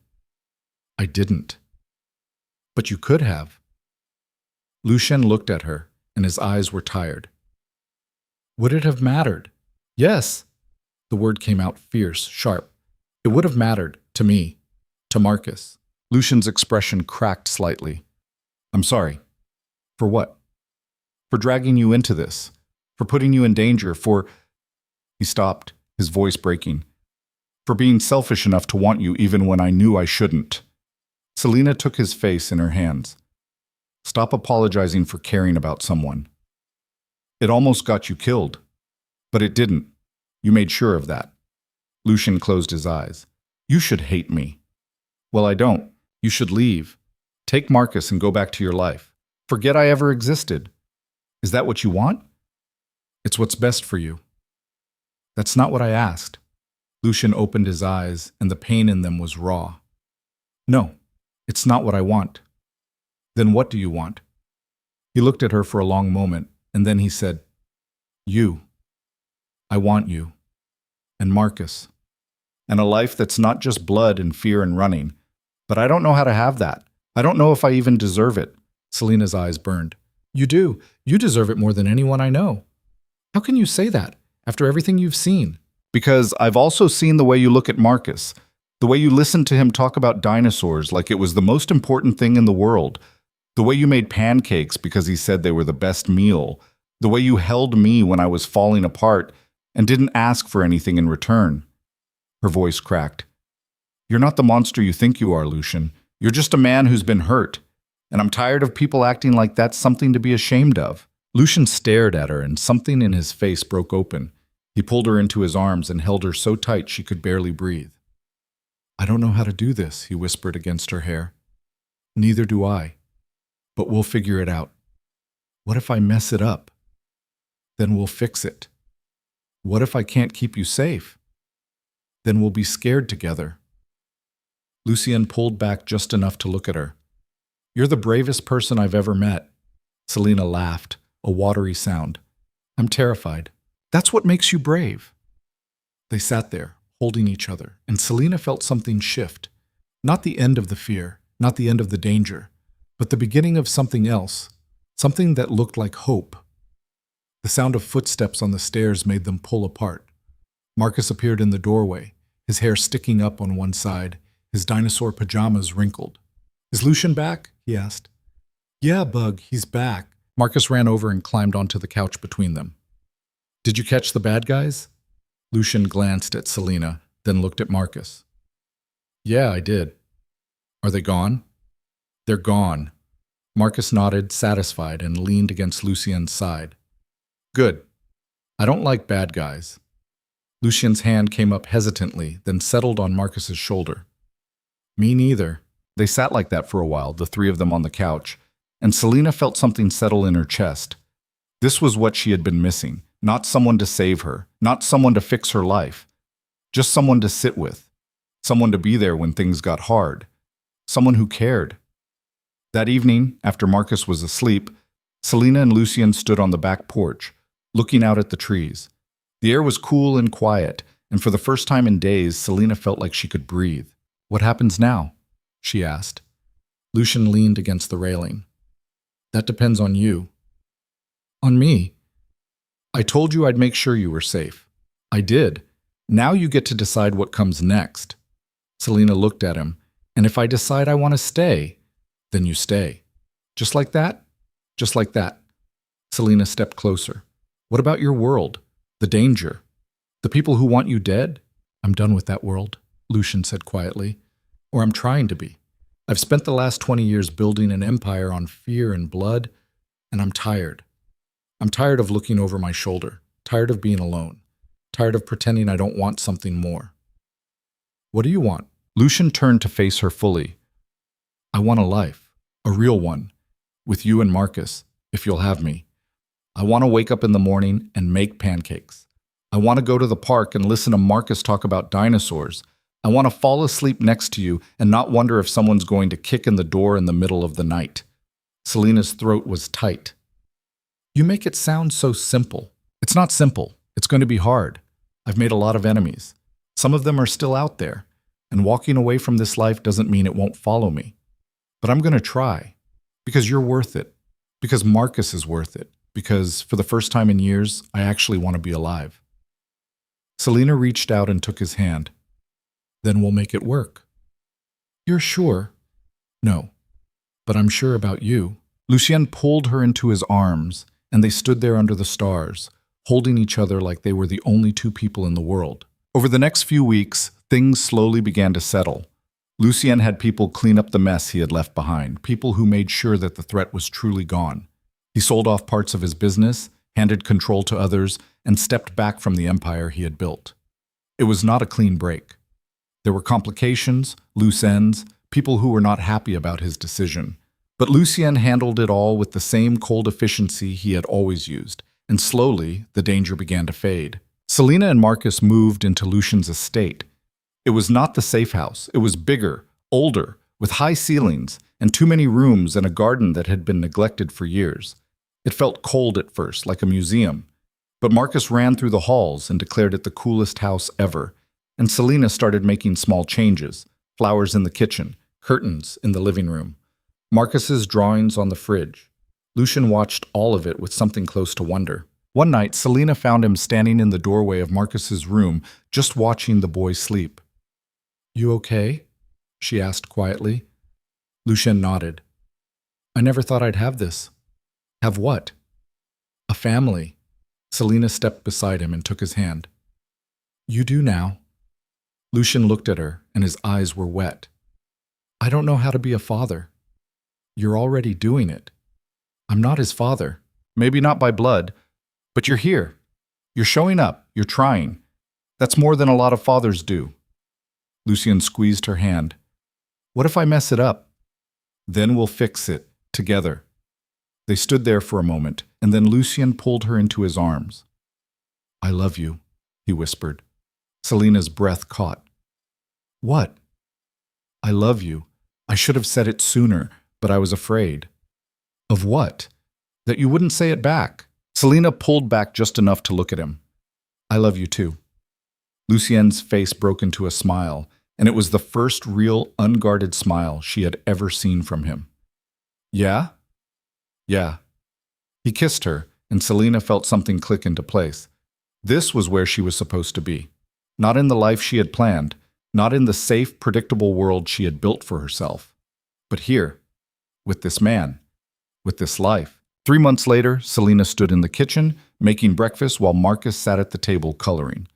"I didn't." "But you could have." Lucien looked at her, and his eyes were tired. "Would it have mattered?" "Yes." The word came out fierce, sharp. "It would have mattered, to me, to Marcus." Lucien's expression cracked slightly. "I'm sorry." "For what?" "For dragging you into this. For putting you in danger. For—" He stopped, his voice breaking. "For being selfish enough to want you even when I knew I shouldn't." Selena took his face in her hands. "Stop apologizing for caring about someone. It almost got you killed. But it didn't. You made sure of that." Lucien closed his eyes. "You should hate me." "Well, I don't. You should leave. Take Marcus and go back to your life. Forget I ever existed." "Is that what you want?" "It's what's best for you." "That's not what I asked." Lucien opened his eyes, and the pain in them was raw. "No, it's not what I want." "Then what do you want?" He looked at her for a long moment, and then he said, "You. I want you. And Marcus. And a life that's not just blood and fear and running. But I don't know how to have that. I don't know if I even deserve it." Selena's eyes burned. "You do. You deserve it more than anyone I know." "How can you say that, after everything you've seen?" "Because I've also seen the way you look at Marcus. The way you listened to him talk about dinosaurs like it was the most important thing in the world. The way you made pancakes because he said they were the best meal. The way you held me when I was falling apart and didn't ask for anything in return." Her voice cracked. "You're not the monster you think you are, Lucien. You're just a man who's been hurt. And I'm tired of people acting like that's something to be ashamed of." Lucien stared at her, and something in his face broke open. He pulled her into his arms and held her so tight she could barely breathe. "I don't know how to do this," he whispered against her hair. "Neither do I. But we'll figure it out. What if I mess it up? Then we'll fix it. What if I can't keep you safe? Then we'll be scared together." Lucien pulled back just enough to look at her. "You're the bravest person I've ever met." Selena laughed, a watery sound. I'm terrified. That's what makes you brave. They sat there, holding each other, and Selena felt something shift. Not the end of the fear, not the end of the danger, but the beginning of something else, something that looked like hope. The sound of footsteps on the stairs made them pull apart. Marcus appeared in the doorway, his hair sticking up on one side, his dinosaur pajamas wrinkled. Is Lucian back? He asked. Yeah, Bug, he's back. Marcus ran over and climbed onto the couch between them. Did you catch the bad guys? Lucian glanced at Selena, then looked at Marcus. Yeah, I did. Are they gone? They're gone. Marcus nodded, satisfied, and leaned against Lucien's side. Good. I don't like bad guys. Lucien's hand came up hesitantly, then settled on Marcus's shoulder. Me neither. They sat like that for a while, the three of them on the couch, and Selena felt something settle in her chest. This was what she had been missing. Not someone to save her, not someone to fix her life. Just someone to sit with. Someone to be there when things got hard. Someone who cared. That evening, after Marcus was asleep, Selena and Lucien stood on the back porch, looking out at the trees. The air was cool and quiet, and for the first time in days, Selena felt like she could breathe. What happens now? She asked. Lucien leaned against the railing. That depends on you. On me? I told you I'd make sure you were safe. I did. Now you get to decide what comes next. Selena looked at him. And if I decide I want to stay, then you stay. Just like that? Just like that. Selena stepped closer. What about your world? The danger? The people who want you dead? I'm done with that world, Lucien said quietly. Or I'm trying to be. I've spent the last 20 years building an empire on fear and blood, and I'm tired. I'm tired of looking over my shoulder, tired of being alone, tired of pretending I don't want something more. What do you want? Lucien turned to face her fully. I want a life, a real one, with you and Marcus, if you'll have me. I want to wake up in the morning and make pancakes. I want to go to the park and listen to Marcus talk about dinosaurs. I want to fall asleep next to you and not wonder if someone's going to kick in the door in the middle of the night. Selena's throat was tight. You make it sound so simple. It's not simple. It's going to be hard. I've made a lot of enemies. Some of them are still out there, and walking away from this life doesn't mean it won't follow me. But I'm going to try, because you're worth it, because Marcus is worth it, because for the first time in years, I actually want to be alive. Selena reached out and took his hand. Then we'll make it work. You're sure? No, but I'm sure about you. Lucien pulled her into his arms, and they stood there under the stars, holding each other like they were the only two people in the world. Over the next few weeks, things slowly began to settle. Lucien had people clean up the mess he had left behind, people who made sure that the threat was truly gone. He sold off parts of his business, handed control to others, and stepped back from the empire he had built. It was not a clean break. There were complications, loose ends, people who were not happy about his decision. But Lucien handled it all with the same cold efficiency he had always used, and slowly the danger began to fade. Selena and Marcus moved into Lucien's estate. It was not the safe house. It was bigger, older, with high ceilings, and too many rooms and a garden that had been neglected for years. It felt cold at first, like a museum. But Marcus ran through the halls and declared it the coolest house ever, and Selena started making small changes, flowers in the kitchen, curtains in the living room. Marcus's drawings on the fridge. Lucien watched all of it with something close to wonder. One night, Selena found him standing in the doorway of Marcus's room, just watching the boy sleep. You okay? She asked quietly. Lucien nodded. I never thought I'd have this. Have what? A family. Selena stepped beside him and took his hand. You do now. Lucien looked at her, and his eyes were wet. I don't know how to be a father. You're already doing it. I'm not his father. Maybe not by blood, but you're here. You're showing up. You're trying. That's more than a lot of fathers do. Lucien squeezed her hand. What if I mess it up? Then we'll fix it, together. They stood there for a moment, and then Lucien pulled her into his arms. I love you, he whispered. Selena's breath caught. What? I love you. I should have said it sooner, but I was afraid. Of what? That you wouldn't say it back. Selina pulled back just enough to look at him. I love you too. Lucien's face broke into a smile, and it was the first real, unguarded smile she had ever seen from him. Yeah? Yeah. He kissed her, and Selina felt something click into place. This was where she was supposed to be. Not in the life she had planned, not in the safe, predictable world she had built for herself. But here, with this man, with this life. 3 months later, Selina stood in the kitchen, making breakfast while Marcus sat at the table coloring.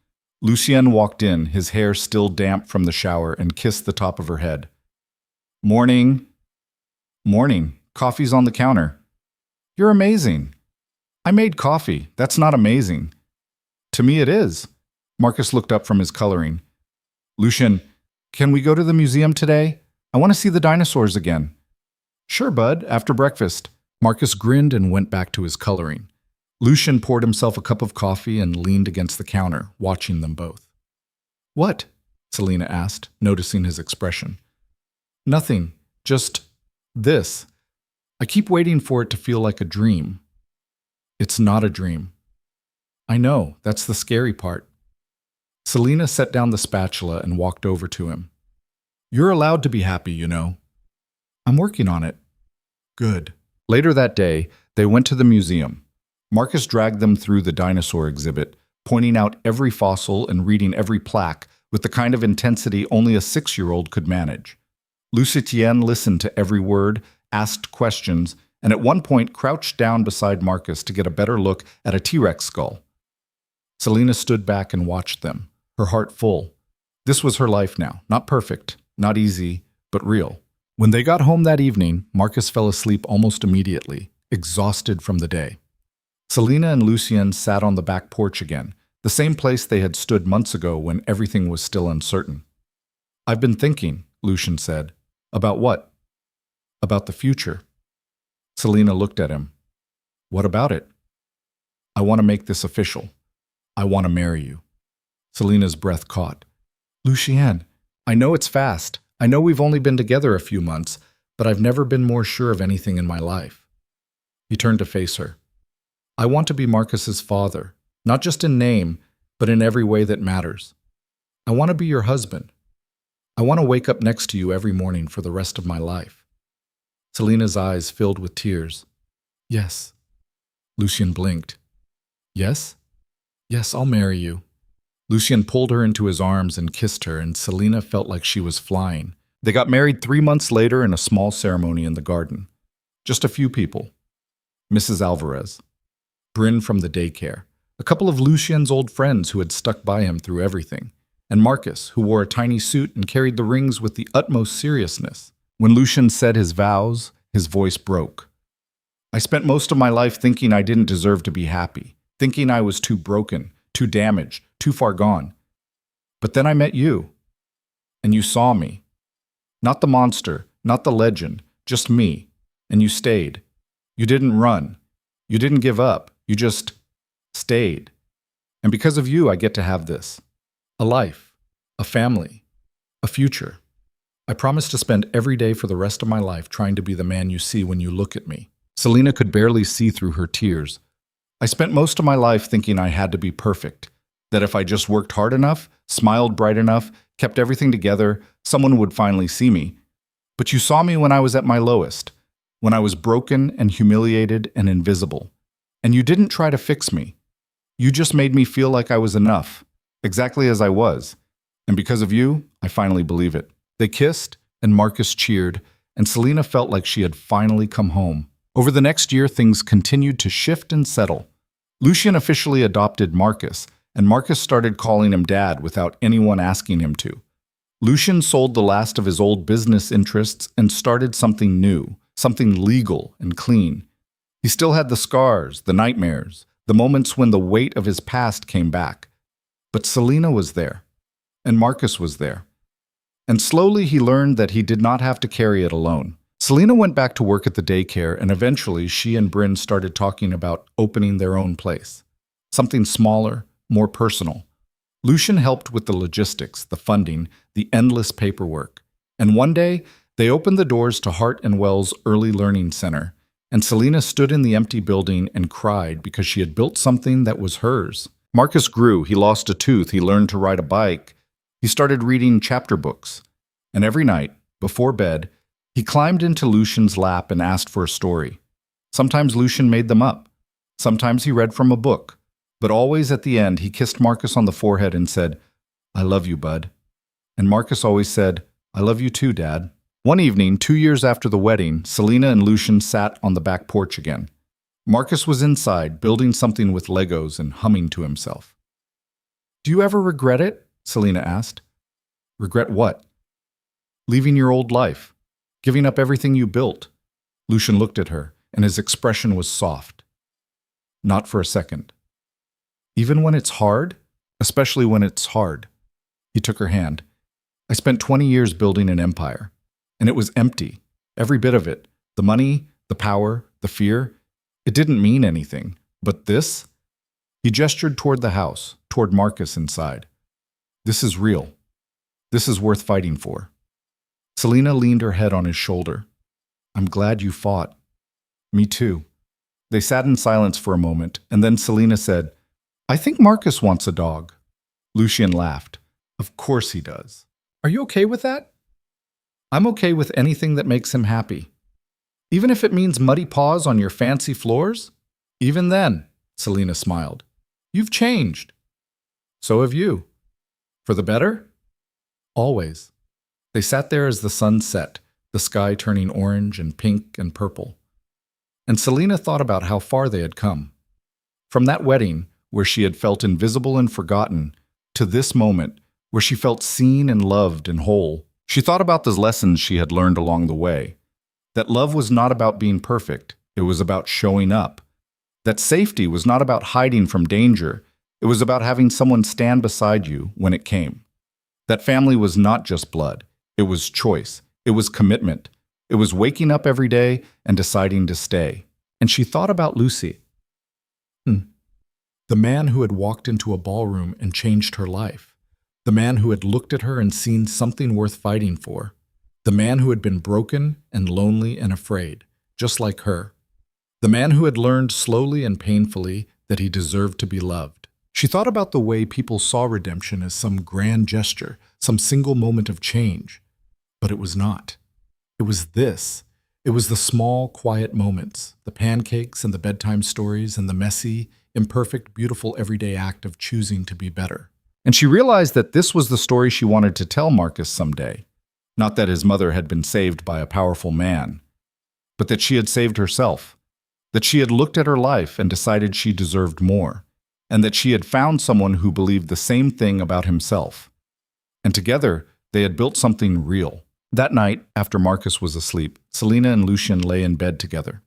Lucien walked in, his hair still damp from the shower, and kissed the top of her head. Morning. Morning. Coffee's on the counter. You're amazing. I made coffee. That's not amazing. To me it is. Marcus looked up from his coloring. Lucien, can we go to the museum today? I want to see the dinosaurs again. Sure, bud, after breakfast. Marcus grinned and went back to his coloring. Lucien poured himself a cup of coffee and leaned against the counter, watching them both. What? Selina asked, noticing his expression. Nothing. Just this. I keep waiting for it to feel like a dream. It's not a dream. I know, that's the scary part. Selina set down the spatula and walked over to him. You're allowed to be happy, you know. I'm working on it. Good. Later that day, they went to the museum. Marcus dragged them through the dinosaur exhibit, pointing out every fossil and reading every plaque with the kind of intensity only a 6-year-old could manage. Lucien listened to every word, asked questions, and at one point crouched down beside Marcus to get a better look at a T-Rex skull. Selina stood back and watched them, her heart full. This was her life now, not perfect, not easy, but real. When they got home that evening, Marcus fell asleep almost immediately, exhausted from the day. Selina and Lucien sat on the back porch again, the same place they had stood months ago when everything was still uncertain. I've been thinking, Lucien said. About what? About the future. Selina looked at him. What about it? I want to make this official. I want to marry you. Selina's breath caught. Lucien, I know it's fast. I know we've only been together a few months, but I've never been more sure of anything in my life. He turned to face her. I want to be Marcus's father, not just in name, but in every way that matters. I want to be your husband. I want to wake up next to you every morning for the rest of my life. Selina's eyes filled with tears. Yes. Lucien blinked. Yes? Yes, I'll marry you. Lucien pulled her into his arms and kissed her, and Selina felt like she was flying. They got married 3 months later in a small ceremony in the garden. Just a few people. Mrs. Alvarez. Bryn from the daycare. A couple of Lucien's old friends who had stuck by him through everything. And Marcus, who wore a tiny suit and carried the rings with the utmost seriousness. When Lucien said his vows, his voice broke. I spent most of my life thinking I didn't deserve to be happy, thinking I was too broken, too damaged, too far gone. But then I met you, and you saw me. Not the monster, not the legend, just me. And you stayed. You didn't run. You didn't give up. You just stayed. And because of you, I get to have this. A life, a family, a future. I promise to spend every day for the rest of my life trying to be the man you see when you look at me. Selina could barely see through her tears. I spent most of my life thinking I had to be perfect, that if I just worked hard enough, smiled bright enough, kept everything together, someone would finally see me. But you saw me when I was at my lowest, when I was broken and humiliated and invisible. And you didn't try to fix me. You just made me feel like I was enough, exactly as I was. And because of you, I finally believe it. They kissed, and Marcus cheered, and Selina felt like she had finally come home. Over the next year, things continued to shift and settle. Lucien officially adopted Marcus, and Marcus started calling him Dad without anyone asking him to. Lucien sold the last of his old business interests and started something new, something legal and clean. He still had the scars, the nightmares, the moments when the weight of his past came back. But Selina was there, and Marcus was there. And slowly he learned that he did not have to carry it alone. Selina went back to work at the daycare, and eventually she and Bryn started talking about opening their own place. Something smaller, more personal. Lucien helped with the logistics, the funding, the endless paperwork. And one day, they opened the doors to Heart and Well's Early Learning Center, And Selena stood in the empty building and cried because she had built something that was hers. Marcus grew. He lost a tooth. He learned to ride a bike. He started reading chapter books. And every night, before bed, he climbed into Lucian's lap and asked for a story. Sometimes Lucian made them up. Sometimes he read from a book. But always at the end, he kissed Marcus on the forehead and said, "I love you, bud." And Marcus always said, "I love you too, Dad." One evening, 2 years after the wedding, Selena and Lucian sat on the back porch again. Marcus was inside, building something with Legos and humming to himself. "Do you ever regret it?" Selena asked. "Regret what?" "Leaving your old life. Giving up everything you built." Lucian looked at her, and his expression was soft. "Not for a second." "Even when it's hard?" "Especially when it's hard." He took her hand. "I spent 20 years building an empire, and it was empty. Every bit of it. The money, the power, the fear. It didn't mean anything. But this?" He gestured toward the house, toward Marcus inside. "This is real. This is worth fighting for." Selena leaned her head on his shoulder. "I'm glad you fought." "Me too." They sat in silence for a moment, and then Selena said, "I think Marcus wants a dog." Lucian laughed. "Of course he does. Are you okay with that?" "I'm okay with anything that makes him happy. Even if it means muddy paws on your fancy floors?" "Even then," Selena smiled. "You've changed." "So have you." "For the better?" "Always." They sat there as the sun set, the sky turning orange and pink and purple. And Selena thought about how far they had come. From that wedding, where she had felt invisible and forgotten, to this moment, where she felt seen and loved and whole. She thought about the lessons she had learned along the way. That love was not about being perfect, it was about showing up. That safety was not about hiding from danger, it was about having someone stand beside you when it came. That family was not just blood, it was choice, it was commitment. It was waking up every day and deciding to stay. And she thought about Lucy. The man who had walked into a ballroom and changed her life. The man who had looked at her and seen something worth fighting for. The man who had been broken and lonely and afraid, just like her. The man who had learned slowly and painfully that he deserved to be loved. She thought about the way people saw redemption as some grand gesture, some single moment of change. But it was not. It was this. It was the small, quiet moments, the pancakes and the bedtime stories and the messy, imperfect, beautiful everyday act of choosing to be better. And she realized that this was the story she wanted to tell Marcus someday. Not that his mother had been saved by a powerful man, but that she had saved herself, that she had looked at her life and decided she deserved more, and that she had found someone who believed the same thing about himself. And together, they had built something real. That night, after Marcus was asleep, Selena and Lucian lay in bed together.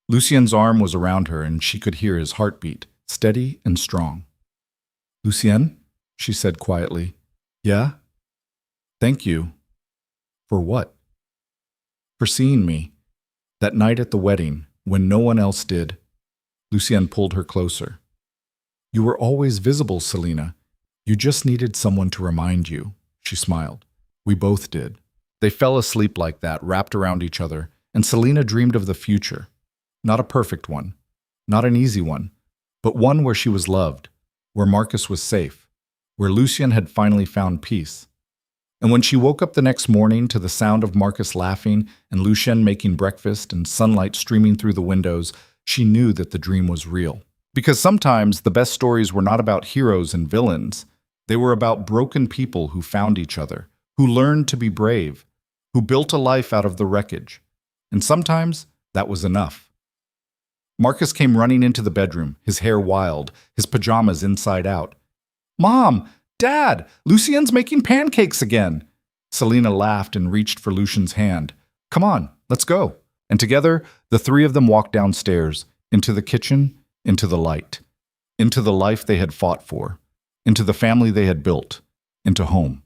Lucian's arm was around her, and she could hear his heartbeat, steady and strong. "Lucien?" she said quietly. "Yeah?" "Thank you." "For what?" "For seeing me. That night at the wedding, when no one else did." Lucien pulled her closer. "You were always visible, Selena. You just needed someone to remind you." She smiled. "We both did." They fell asleep like that, wrapped around each other, and Selena dreamed of the future. Not a perfect one, not an easy one, but one where she was loved, where Marcus was safe, where Lucian had finally found peace. And when she woke up the next morning to the sound of Marcus laughing and Lucian making breakfast and sunlight streaming through the windows, she knew that the dream was real. Because sometimes the best stories were not about heroes and villains. They were about broken people who found each other, who learned to be brave, who built a life out of the wreckage. And sometimes that was enough. Marcus came running into the bedroom, his hair wild, his pajamas inside out. "Mom! Dad! Lucien's making pancakes again!" Selena laughed and reached for Lucian's hand. "Come on, let's go." And together, the three of them walked downstairs, into the kitchen, into the light, into the life they had fought for, into the family they had built, into home.